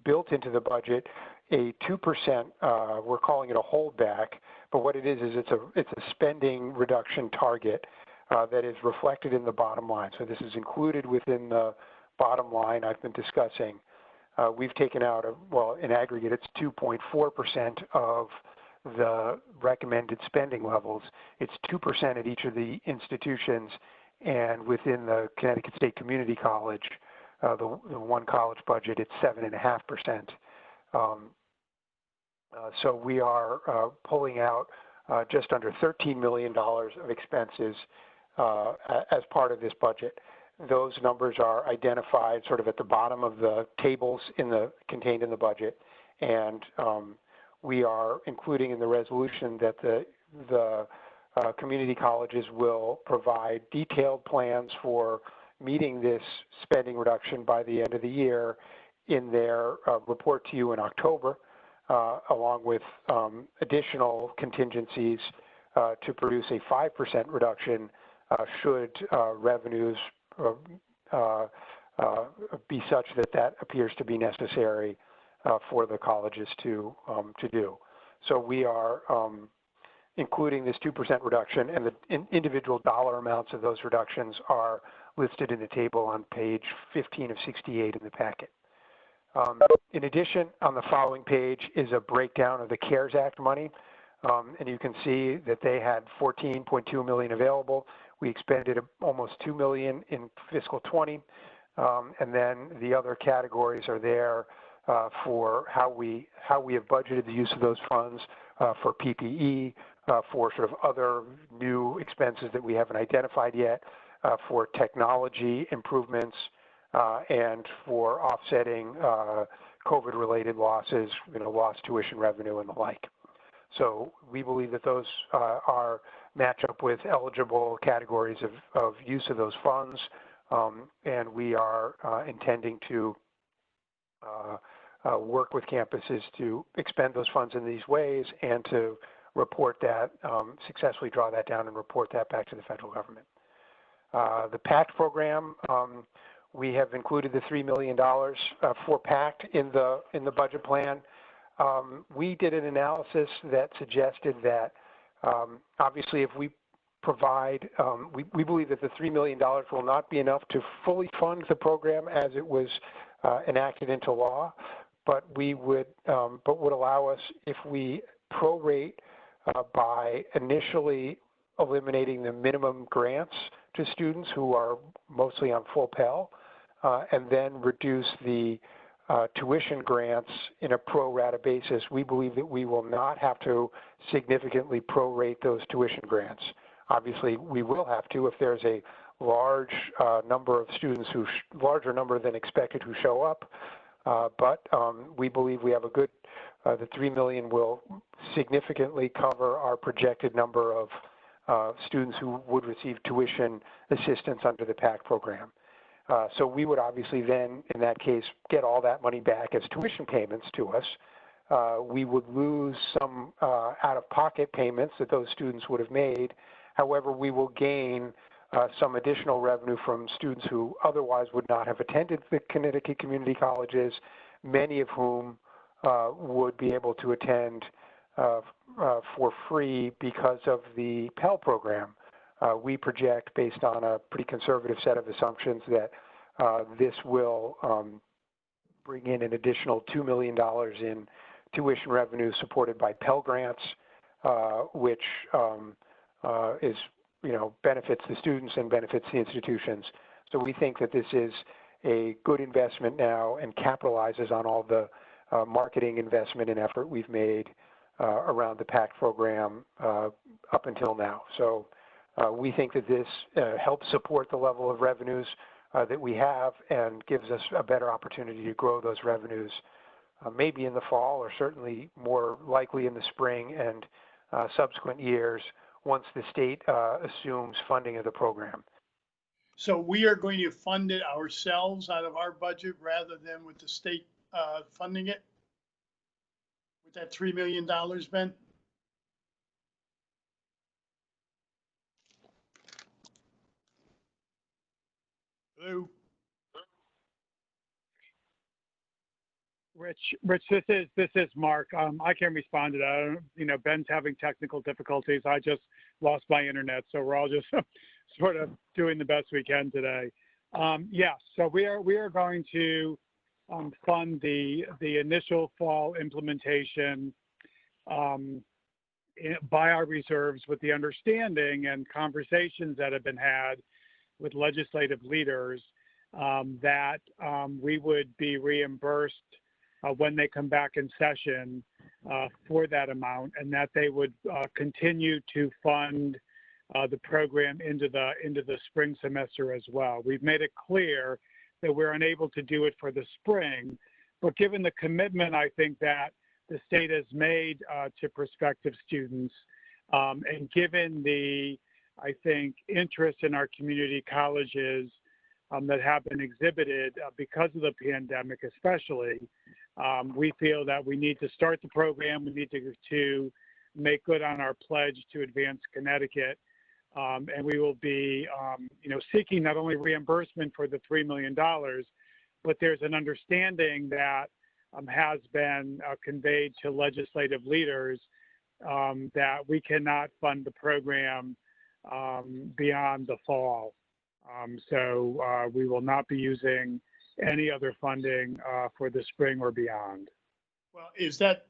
built into the budget a 2%, we're calling it a holdback, but what it is it's a spending reduction target that is reflected in the bottom line. So this is included within the bottom line I've been discussing. We've taken out, well, in aggregate, it's 2.4% of the recommended spending levels. It's 2% at each of the institutions, and within the Connecticut State Community College, the one college budget, it's 7.5%. So we are pulling out just under $13 million of expenses as part of this budget. Those numbers are identified sort of at the bottom of the tables contained in the budget, and we are including in the resolution that the community colleges will provide detailed plans for meeting this spending reduction by the end of the year in their report to you in October, along with additional contingencies to produce a 5% reduction should revenues be such that appears to be necessary for the colleges to do. So we are including this 2% reduction, and the individual dollar amounts of those reductions are listed in the table on page 15 of 68 in the packet. In addition, on the following page is a breakdown of the CARES Act money, and you can see that they had $14.2 million available. We expended almost $2 million in fiscal 20, and then the other categories are there for how we have budgeted the use of those funds for PPE, for sort of other new expenses that we haven't identified yet, for technology improvements, and for offsetting COVID-related losses, lost tuition revenue and the like. So we believe that those are match up with eligible categories of use of those funds, and we are intending to work with campuses to expend those funds in these ways and to report that, successfully draw that down and report that back to the federal government. The PACT program, we have included the $3 million for PACT in the budget plan. We did an analysis that suggested that obviously if we provide, we believe that the $3 million will not be enough to fully fund the program as it was enacted into law, but would allow us, if we prorate by initially eliminating the minimum grants to students who are mostly on full Pell, and then reduce the tuition grants in a pro rata basis. We believe that we will not have to significantly prorate those tuition grants. Obviously, we will have to if there's a large number of students larger number than expected who show up. But we believe we have a good, the $3 million will significantly cover our projected number of students who would receive tuition assistance under the PAC program. So we would obviously then, in that case, get all that money back as tuition payments to us. We would lose some out-of-pocket payments that those students would have made. However, we will gain some additional revenue from students who otherwise would not have attended the Connecticut community colleges, many of whom would be able to attend for free because of the Pell program. We project, based on a pretty conservative set of assumptions, that this will bring in an additional $2 million in tuition revenue supported by Pell grants, which is, benefits the students and benefits the institutions. So we think that this is a good investment now and capitalizes on all the marketing investment and effort we've made around the PAC program up until now. So we think that this helps support the level of revenues that we have and gives us a better opportunity to grow those revenues maybe in the fall, or certainly more likely in the spring and subsequent years once the state assumes funding of the program. So we are going to fund it ourselves out of our budget rather than with the state funding it? With that $3 million, Ben? Hello? Rich, this is Mark. I can respond to that. Ben's having technical difficulties. I just lost my internet, so we're all just sort of doing the best we can today. Yes, so we are going to fund the initial fall implementation by our reserves, with the understanding and conversations that have been had with legislative leaders that we would be reimbursed when they come back in session for that amount, and that they would continue to fund the program into the spring semester as well. We've made it clear that we're unable to do it for the spring, but given the commitment, I think, that the state has made to prospective students, and given the, I think, interest in our community colleges that have been exhibited because of the pandemic especially, we feel that we need to start the program. We need to make good on our pledge to advance Connecticut. And we will be, seeking not only reimbursement for the $3 million, but there's an understanding that has been conveyed to legislative leaders that we cannot fund the program beyond the fall. So we will not be using any other funding for the spring or beyond. Well,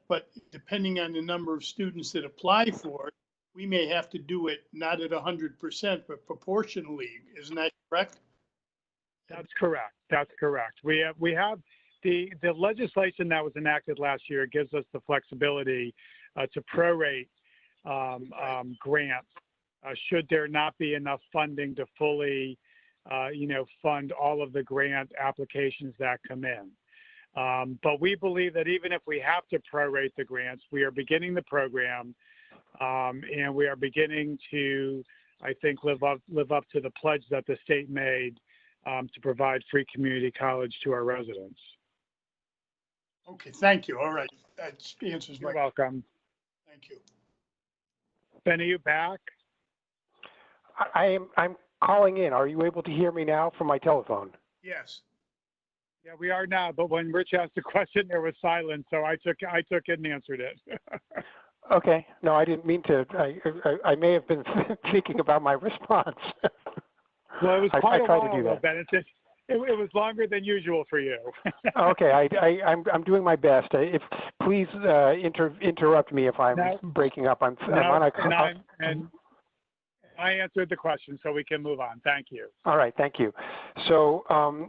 but depending on the number of students that apply for it, we may have to do it not at 100%, but proportionally. Isn't that correct? That's correct. That's correct. We have the legislation that was enacted last year gives us the flexibility to prorate grants should there not be enough funding to fully fund all of the grant applications that come in. But we believe that even if we have to prorate the grants, we are beginning the program, and we are beginning to, I think, live up to the pledge that the state made to provide free community college to our residents. Okay, thank you. All right, that answers my. You're welcome. Thank you. Ben, are you back? I'm calling in. Are you able to hear me now from my telephone? Yes. Yeah, we are now. But when Rich asked the question, there was silence, so I took it and answered it. Okay. No, I didn't mean to. I may have been thinking about my response. Well, it was quite I a try while, to do that. Ben. It was longer than usual for you. Okay, I'm doing my best. If please I answered the question, so we can move on. Thank you. All right, thank you. So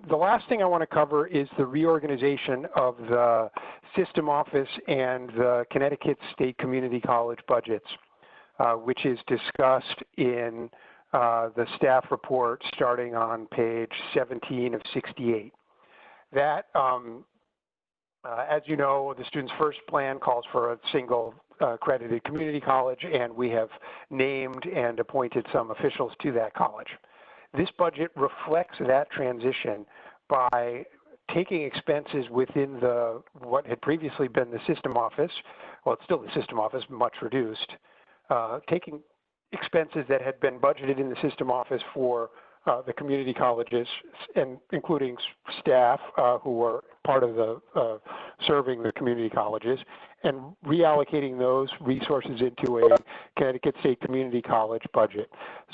the last thing I want to cover is the reorganization of the system office and the Connecticut State Community College budgets, which is discussed in the staff report starting on page 17 of 68. That, as you know, the Students First plan calls for a single accredited community college, and we have named and appointed some officials to that college. This budget reflects that transition by taking expenses within what had previously been the system office, well, it's still the system office, much reduced, taking expenses that had been budgeted in the system office for the community colleges, and including staff who were part of the serving the community colleges, and reallocating those resources into a Connecticut State Community College budget.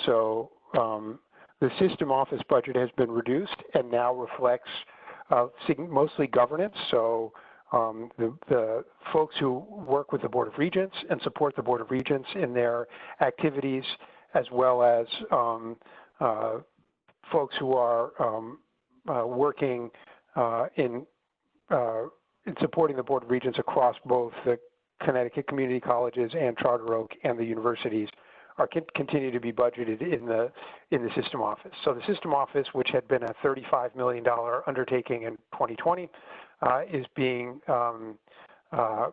So the system office budget has been reduced and now reflects mostly governance. So the folks who work with the Board of Regents and support the Board of Regents in their activities, as well as folks who are working in supporting the Board of Regents across both the Connecticut community colleges and Charter Oak and the universities are continue to be budgeted in the system office. So the system office, which had been a $35 million undertaking in 2020, is being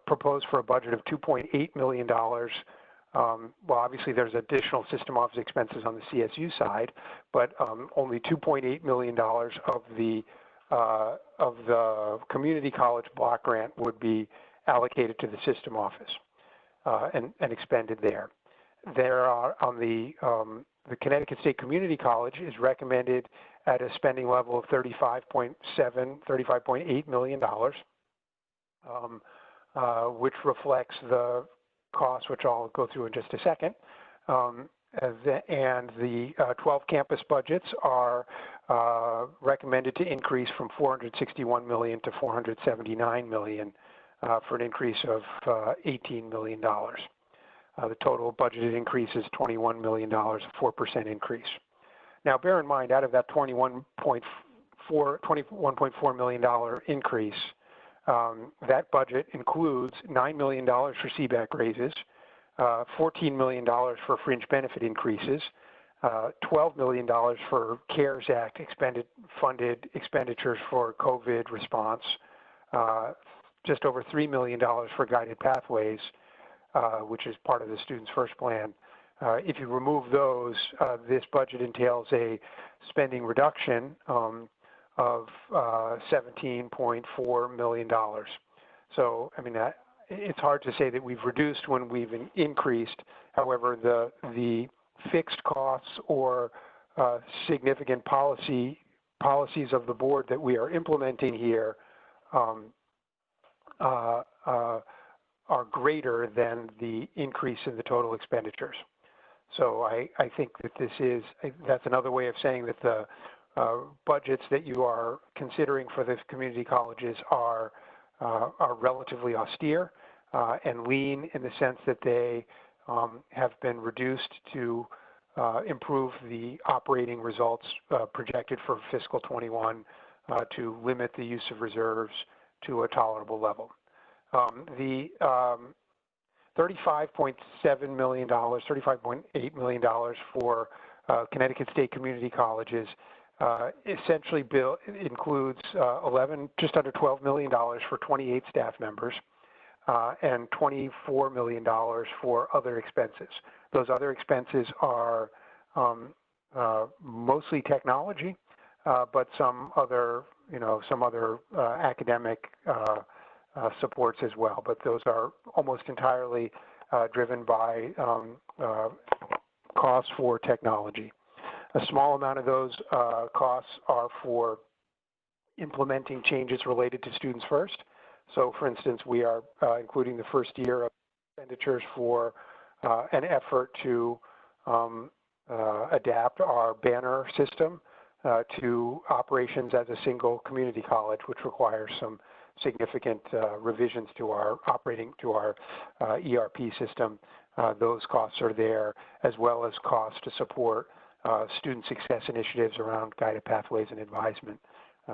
proposed for a budget of $2.8 million. Well, obviously there's additional system office expenses on the CSU side, but only $2.8 million of the community college block grant would be allocated to the system office and expended there. There are on the Connecticut State Community College is recommended at a spending level of $35.8 million, which reflects the costs, which I'll go through in just a second. And the 12 campus budgets are recommended to increase from $461 million to $479 million for an increase of $18 million. The total budgeted increase is $21 million, a 4% increase. Now, bear in mind, out of that $21.4 million increase, that budget includes $9 million for CBAC raises, $14 million for fringe benefit increases, $12 million for CARES Act funded expenditures for COVID response, just over $3 million for guided pathways, which is part of the Students First plan. If you remove those, this budget entails a spending reduction of $17.4 million. So, I mean, it's hard to say that we've reduced when we've increased. However, the fixed costs or significant policies of the board that we are implementing here are greater than the increase in the total expenditures. So I think that that's another way of saying that the budgets that you are considering for the community colleges are relatively austere and lean in the sense that they have been reduced to improve the operating results projected for fiscal 21 to limit the use of reserves to a tolerable level. The $35.7 million, $35.8 million for Connecticut State Community Colleges essentially includes just under $12 million for 28 staff members and $24 million for other expenses. Those other expenses are mostly technology, but some other academic supports as well. But those are almost entirely driven by costs for technology. A small amount of those costs are for implementing changes related to Students First. So, for instance, we are including the first year of expenditures for an effort to adapt our banner system to operations as a single community college, which requires some significant revisions to our ERP system those costs are there, as well as costs to support student success initiatives around guided pathways and advisement,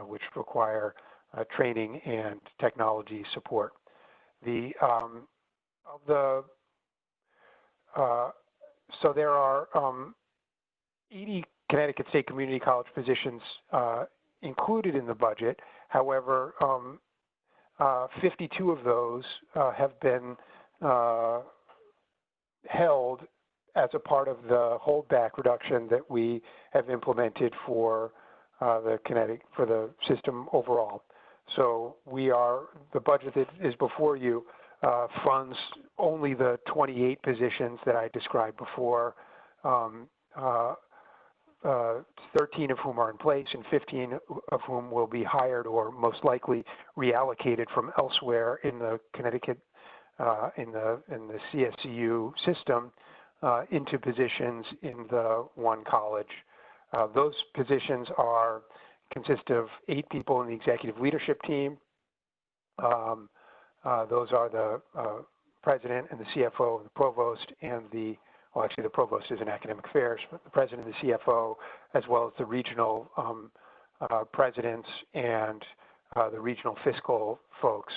which require training and technology support. So there are 80 Connecticut State Community College positions included in the budget. However, 52 of those have been held as a part of the holdback reduction that we have implemented for the system overall. So the budget that is before you funds only the 28 positions that I described before, 13 of whom are in place and 15 of whom will be hired or most likely reallocated from elsewhere in the Connecticut, in the CSCU system into positions in the one college. Those positions consist of 8 people in the executive leadership team. Those are the president and the CFO, and the provost, and the provost is in academic affairs, but the president and the CFO, as well as the regional presidents and the regional fiscal folks.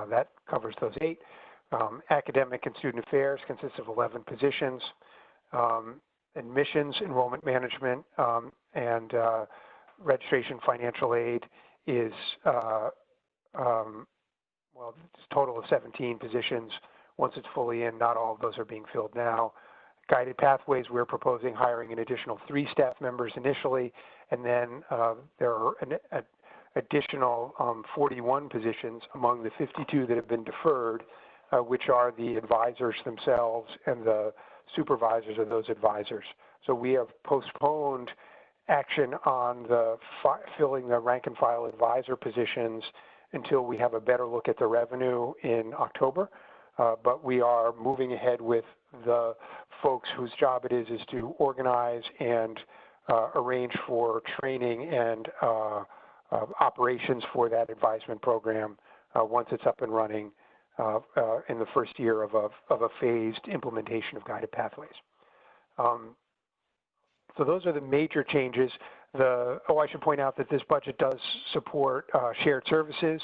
That covers those 8. Academic and student affairs consists of 11 positions. Admissions, enrollment management, and registration financial aid is, it's a total of 17 positions. Once it's fully in, not all of those are being filled now. Guided pathways, we're proposing hiring an additional 3 staff members initially, and then there are an additional 41 positions among the 52 that have been deferred, which are the advisors themselves and the supervisors of those advisors. So we have postponed action on filling the rank and file advisor positions until we have a better look at the revenue in October. But we are moving ahead with the folks whose job it is to organize and arrange for training and operations for that advisement program once it's up and running in the first year of a phased implementation of guided pathways. So those are the major changes. I should point out that this budget does support shared services.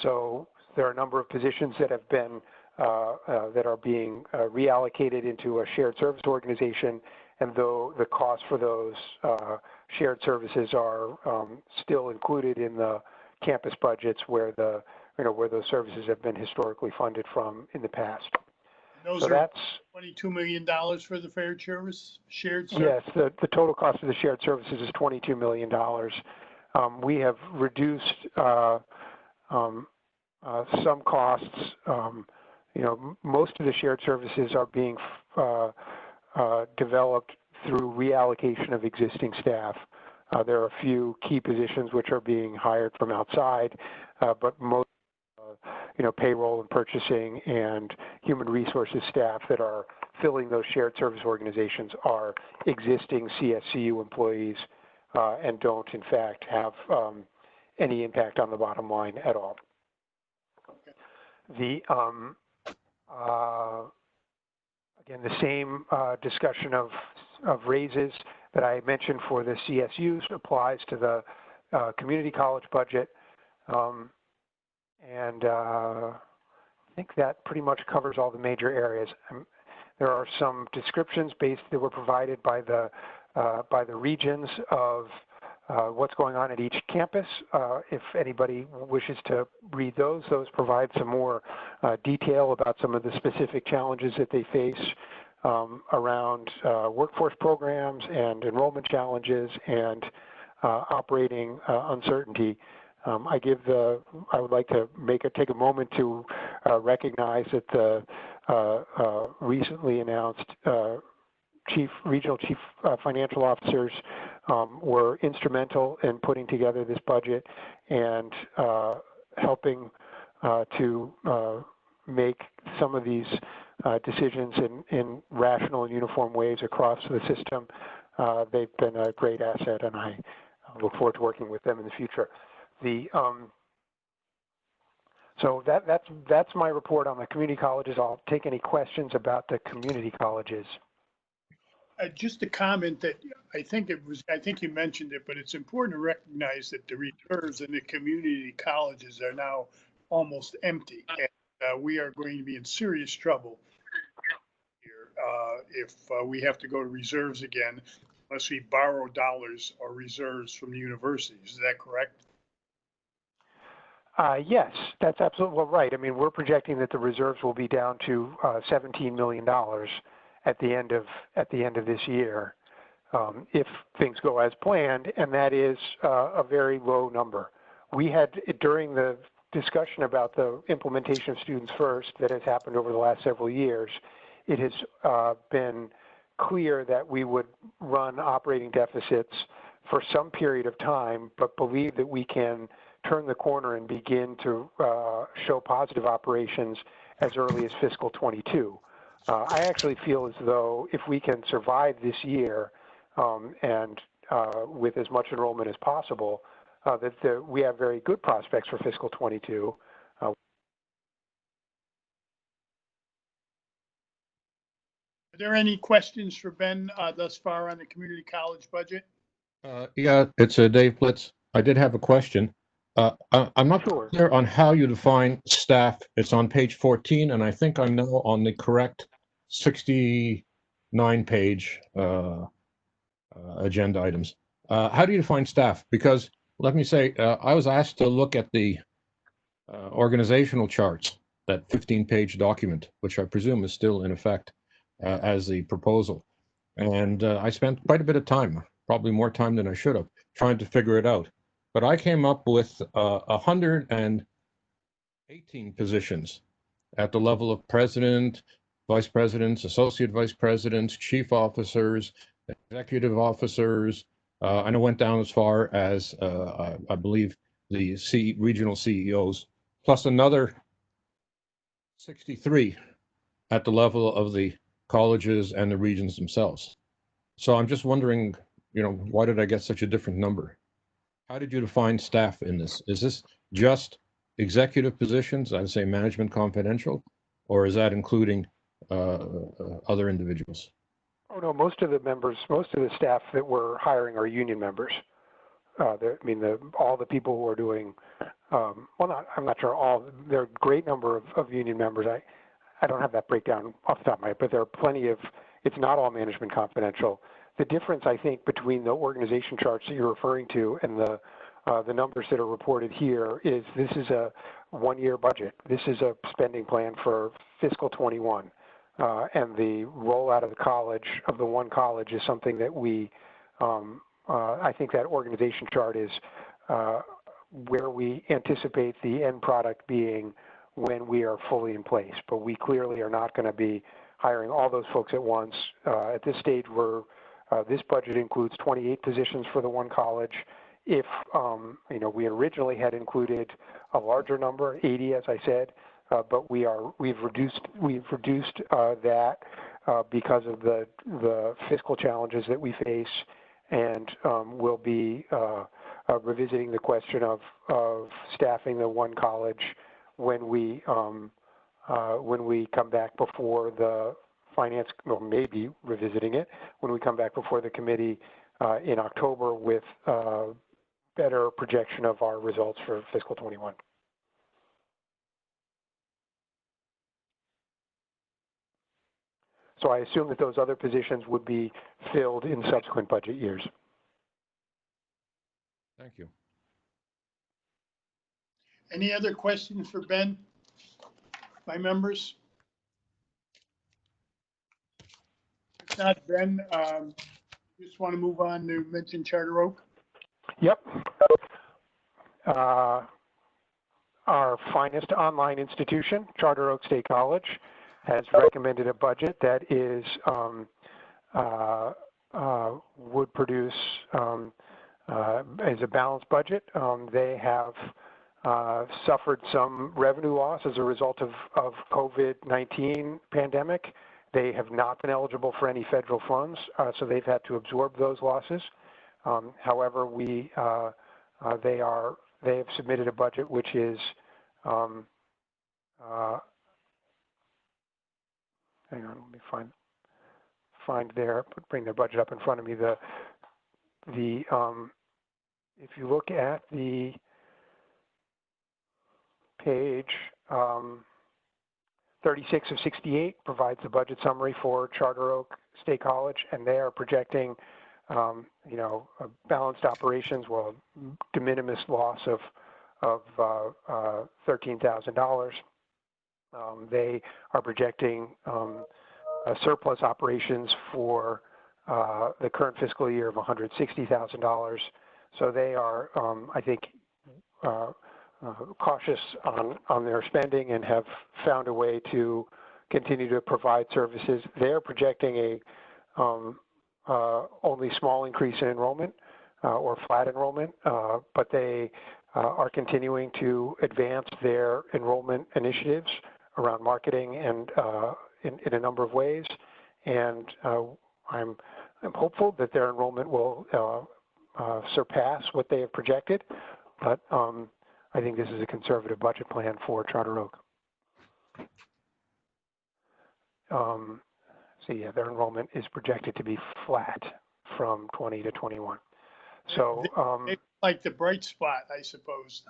So there are a number of positions that have been that are being reallocated into a shared service organization, and though the costs for those shared services are still included in the campus budgets where where those services have been historically funded from in the past. Those so are that's $22 million for the shared service? Yes, the total cost of the shared services is $22 million. We have reduced some costs. Most of the shared services are being developed through reallocation of existing staff. There are a few key positions which are being hired from outside, but most payroll and purchasing and human resources staff that are filling those shared service organizations are existing CSCU employees and don't, in fact, have any impact on the bottom line at all. Again, the same discussion of raises that I mentioned for the CSUs applies to the community college budget. I think that pretty much covers all the major areas. There are some descriptions that were provided by the regions of what's going on at each campus. If anybody wishes to read those provide some more detail about some of the specific challenges that they face around workforce programs and enrollment challenges and operating uncertainty. I would like to take a moment to recognize that the recently announced regional chief financial officers were instrumental in putting together this budget and helping to make some of these decisions in rational and uniform ways across the system. They've been a great asset, and I look forward to working with them in the future. So that's my report on the community colleges. I'll take any questions about the community colleges. Just a comment that I think you mentioned it, but it's important to recognize that the reserves in the community colleges are now almost empty. And we are going to be in serious trouble here if we have to go to reserves again, unless we borrow dollars or reserves from the universities. Is that correct? Yes, that's absolutely right. I mean, we're projecting that the reserves will be down to $17 million at the end of this year, if things go as planned, and that is a very low number. We had, during the discussion about the implementation of Students First that has happened over the last several years, it has been clear that we would run operating deficits for some period of time, but believe that we can turn the corner and begin to show positive operations as early as fiscal 22. I actually feel as though if we can survive this year and with as much enrollment as possible, that we have very good prospects for fiscal 22. Are there any questions for Ben thus far on the community college budget? Yeah, it's Dave Blitz. I did have a question. I'm not Sure. clear on how you define staff. It's on page 14, and I think I'm now on the correct 69-page agenda items. How do you define staff? Because let me say, I was asked to look at the organizational charts, that 15-page document, which I presume is still in effect as the proposal. And I spent quite a bit of time, probably more time than I should have, trying to figure it out. But I came up with 118 positions at the level of president, vice presidents, associate vice presidents, chief officers, executive officers, and I went down as far as, I believe, the regional CEOs, plus another 63 at the level of the colleges and the regions themselves. So I'm just wondering, why did I get such a different number? How did you define staff in this? Is this just executive positions, I'd say management confidential, or is that including other individuals? Oh no, most of the staff that we're hiring are union members. All the people who are doing, I'm not sure all, there are a great number of union members. I don't have that breakdown off the top of my head, but there are plenty of, it's not all management confidential. The difference, I think, between the organization charts that you're referring to and the numbers that are reported here is this is a one-year budget. This is a spending plan for fiscal 21. And the rollout of the one college is something that we, I think that organization chart is where we anticipate the end product being when we are fully in place. But we clearly are not going to be hiring all those folks at once. At this stage, this budget includes 28 positions for the one college. If, we originally had included a larger number, 80, as I said, but we've reduced that because of the fiscal challenges that we face, and we'll be revisiting the question of staffing the one college when we come back before the finance, or maybe revisiting it when we come back before the committee in October with better projection of our results for fiscal 21. So I assume that those other positions would be filled in subsequent budget years. Thank you. Any other questions for Ben by members? If not, Ben, just want to move on to mention Charter Oak. Yep. Our finest online institution, Charter Oak State College, has recommended a budget that is would produce as a balanced budget. They have suffered some revenue loss as a result of COVID-19 pandemic. They have not been eligible for any federal funds, so they've had to absorb those losses. However, they have submitted a budget which is hang on, let me bring their budget up in front of me. If you look at the page 36 of 68 provides the budget summary for Charter Oak State College, and they are projecting, balanced operations, well, de minimis loss of $13,000. They are projecting surplus operations for the current fiscal year of $160,000. So they are, I think, cautious on their spending and have found a way to continue to provide services. They're projecting a only small increase in enrollment or flat enrollment, but they are continuing to advance their enrollment initiatives around marketing and in a number of ways. And I'm hopeful that their enrollment will surpass what they have projected, but I think this is a conservative budget plan for Charter Oak. So yeah, their enrollment is projected to be flat from 20 to 21. So they like the bright spot, I suppose,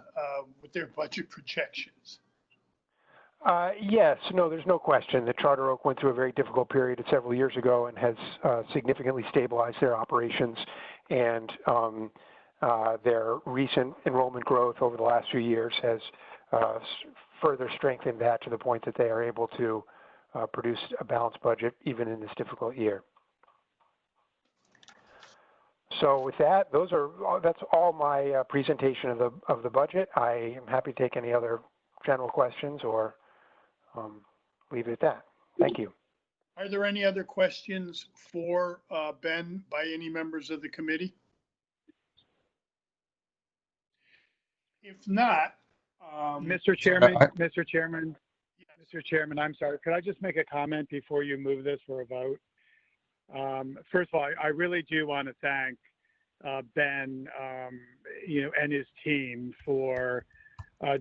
with their budget projections. Yes, no, there's no question that Charter Oak went through a very difficult period several years ago and has significantly stabilized their operations, and their recent enrollment growth over the last few years has further strengthened that to the point that they are able to produce a balanced budget even in this difficult year. So with that, that's all my presentation of the budget. I am happy to take any other general questions or leave it at that. Thank you. Are there any other questions for Ben by any members of the committee? If not, Mr. Chairman, Mr. Chairman, I'm sorry. Could I just make a comment before you move this for a vote? First of all, I really do want to thank Ben, and his team for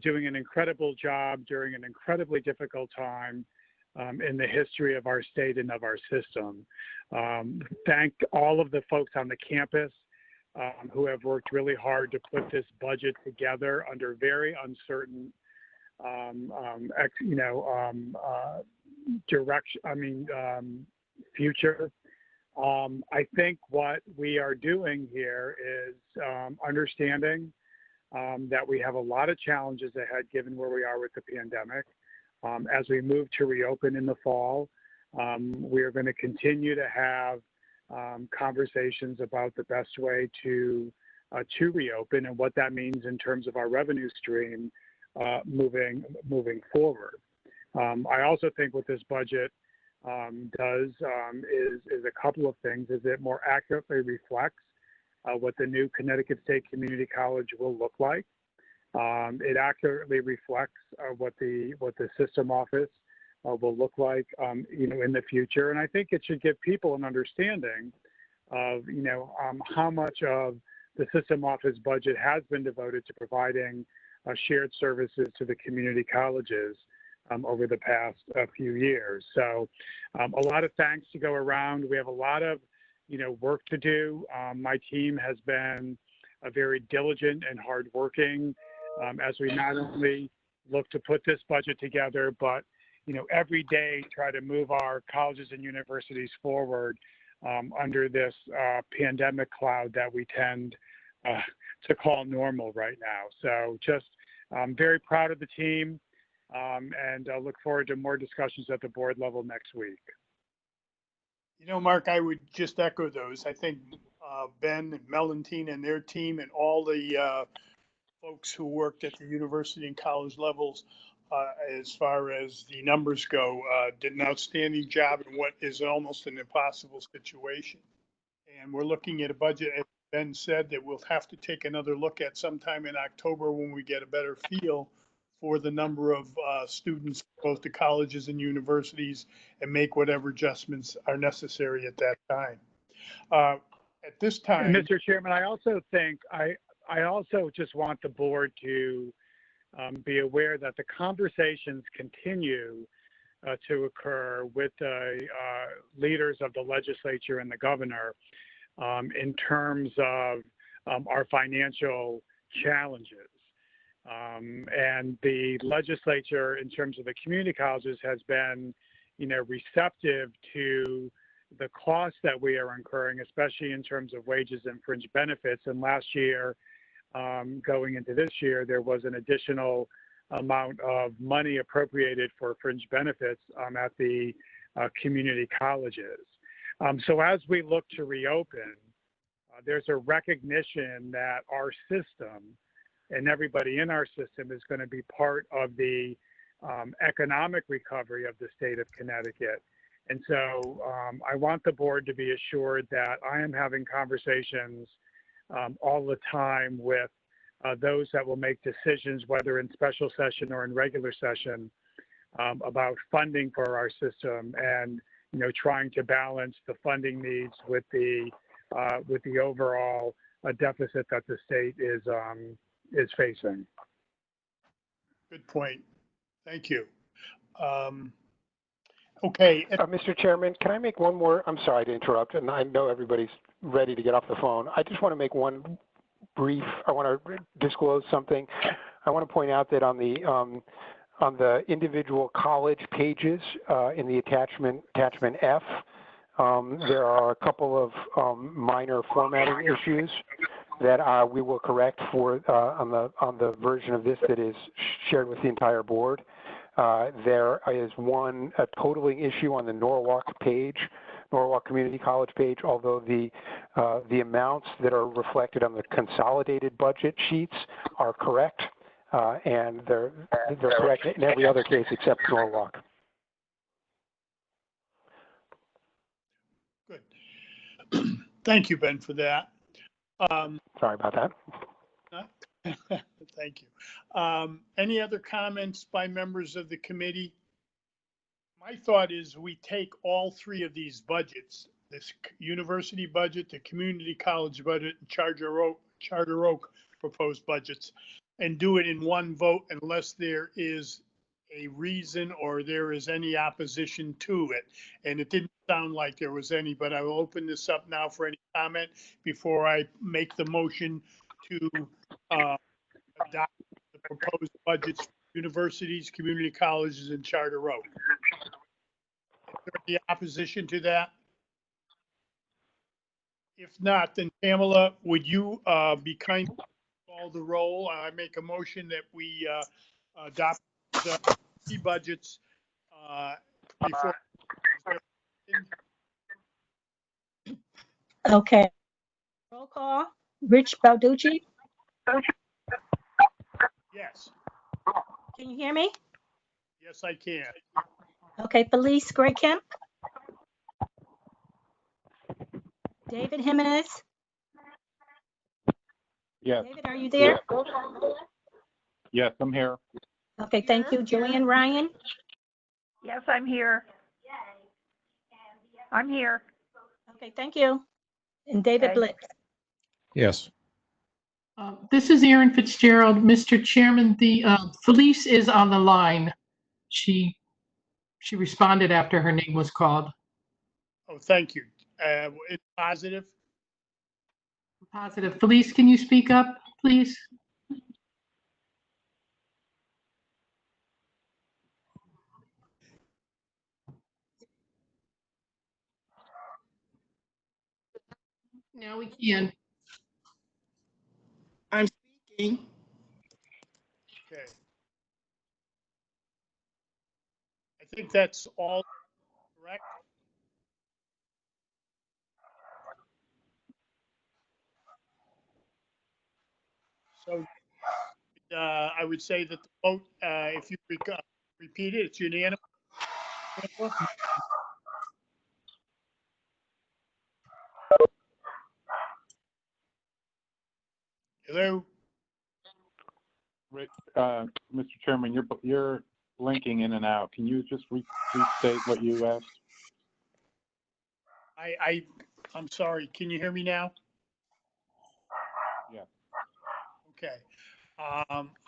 doing an incredible job during an incredibly difficult time in the history of our state and of our system. Thank all of the folks on the campus who have worked really hard to put this budget together under very uncertain future. I think what we are doing here is understanding that we have a lot of challenges ahead given where we are with the pandemic. As we move to reopen in the fall, we are going to continue to have conversations about the best way to reopen and what that means in terms of our revenue stream moving forward. I also think what this budget does is a couple of things. Is it more accurately reflects what the new Connecticut State Community College will look like. It accurately reflects what the system office will look like, in the future. And I think it should give people an understanding of, how much of the system office budget has been devoted to providing shared services to the community colleges over the past few years. So a lot of thanks to go around. We have a lot of, work to do. My team has been very diligent and hardworking as we not only look to put this budget together, but every day try to move our colleges and universities forward under this pandemic cloud that we tend to call normal right now. So just very proud of the team and look forward to more discussions at the board level next week. Mark, I would just echo those. I think Ben and Mellentine and their team and all the folks who worked at the university and college levels, as far as the numbers go, did an outstanding job in what is almost an impossible situation. And we're looking at a budget, as Ben said, that we'll have to take another look at sometime in October when we get a better feel for the number of students, both the colleges and universities, and make whatever adjustments are necessary at that time. At this time, Mr. Chairman, I also think I also just want the board to be aware that the conversations continue to occur with the leaders of the legislature and the governor in terms of our financial challenges. And the legislature, in terms of the community colleges, has been, receptive to the costs that we are incurring, especially in terms of wages and fringe benefits. And last year, going into this year, there was an additional amount of money appropriated for fringe benefits at the community colleges. So as we look to reopen, there's a recognition that our system and everybody in our system is going to be part of the economic recovery of the state of Connecticut. And so I want the board to be assured that I am having conversations all the time with those that will make decisions, whether in special session or in regular session, about funding for our system and, trying to balance the funding needs with the overall deficit that the state is facing. Good point. Thank you. Okay. Mr. Chairman, can I make one more? I'm sorry to interrupt, and I know everybody's ready to get off the phone. I just want to make one brief. I want to disclose something. I want to point out that on the individual college pages in the attachment F, there are a couple of minor formatting issues that we will correct for on the version of this that is shared with the entire board. There is a totaling issue on the Norwalk Community College page, although the amounts that are reflected on the consolidated budget sheets are correct, and they're correct in every other case except Norwalk. Good. Thank you, Ben, for that. Sorry about that. Thank you. Any other comments by members of the committee? My thought is we take all three of these budgets, this university budget, the community college budget, and Charter Oak proposed budgets, and do it in one vote unless there is a reason or there is any opposition to it. And it didn't sound like there was any, but I will open this up now for any comment before I make the motion to adopt the proposed budgets for universities, community colleges, and Charter Oak. Is there any opposition to that? If not, then Pamela, would you be kind to call the roll? I make a motion that we adopt the budgets before. Okay. Roll call. Rich Balducci. Yes. Can you hear me? Yes, I can. Okay. Felice Gray Kemp. David Jimenez. Yes. David, are you there? Yes, I'm here. Okay. Thank you. Joanne Ryan. Yes, I'm here. I'm here. Okay. Thank you. And David Okay. Blitz. Yes. This is Erin Fitzgerald. Mr. Chairman, the Felice is on the line. She responded after her name was called. Oh, thank you. It's positive. Positive. Felice, can you speak up, please? Now we can. I'm speaking. Okay. I think that's all correct. So I would say that the vote, if you repeat it, it's unanimous. Hello? Rick, Mr. Chairman, you're blinking in and out. Can you just restate what you asked? I'm sorry. Can you hear me now? Yeah. Okay.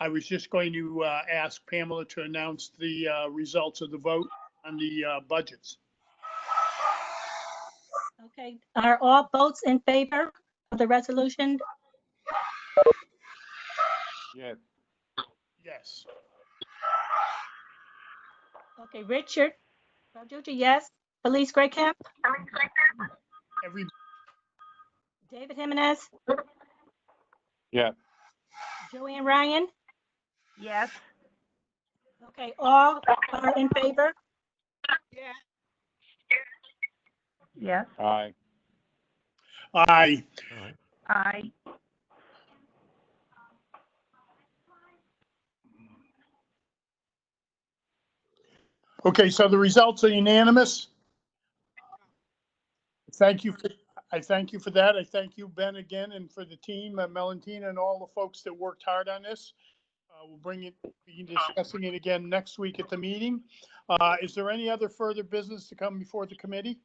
I was just going to ask Pamela to announce the results of the vote on the budgets. Okay, are all votes in favor of the resolution? Yes. Yes. Okay, Richard Balducci, yes. Felice Graycamp, Every, David Jimenez, Yes. Joanne Ryan. Yes. Okay, all are in favor? Yes. Aye. aye. Aye. Okay, so the results are unanimous. Thank you. I thank you for that. I thank you, Ben, again, and for the team, Melantina, and all the folks that worked hard on this. We'll be discussing it again next week at the meeting. Is there any other further business to come before the committee?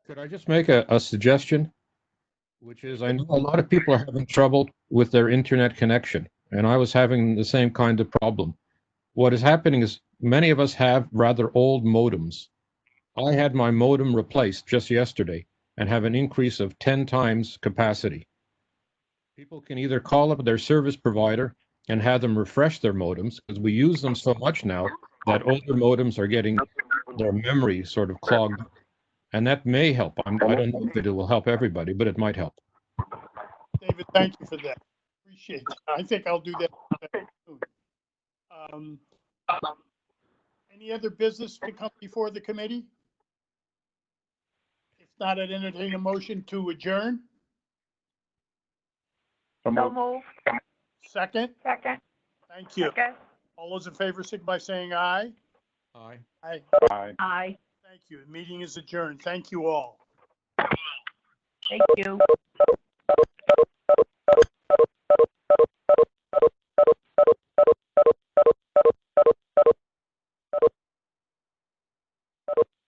Could I just make a suggestion? Which is, I know a lot of people are having trouble with their internet connection, and I was having the same kind of problem. What is happening is many of us have rather old modems. I had my modem replaced just yesterday and have an increase of 10 times capacity. People can either call up their service provider and have them refresh their modems, because we use them so much now that older modems are getting their memory sort of clogged. And that may help. I don't know if it will help everybody, but it might help. David, thank you for that. Appreciate it. I think I'll do that soon. Any other business to come before the committee? If not, I'd entertain a motion to adjourn. So So moved. moved. Second, Second. thank you. Second. All those in favor, signify by saying aye. Aye. Aye. Aye. Aye. Thank you. The meeting is adjourned. Thank you all. Thank you.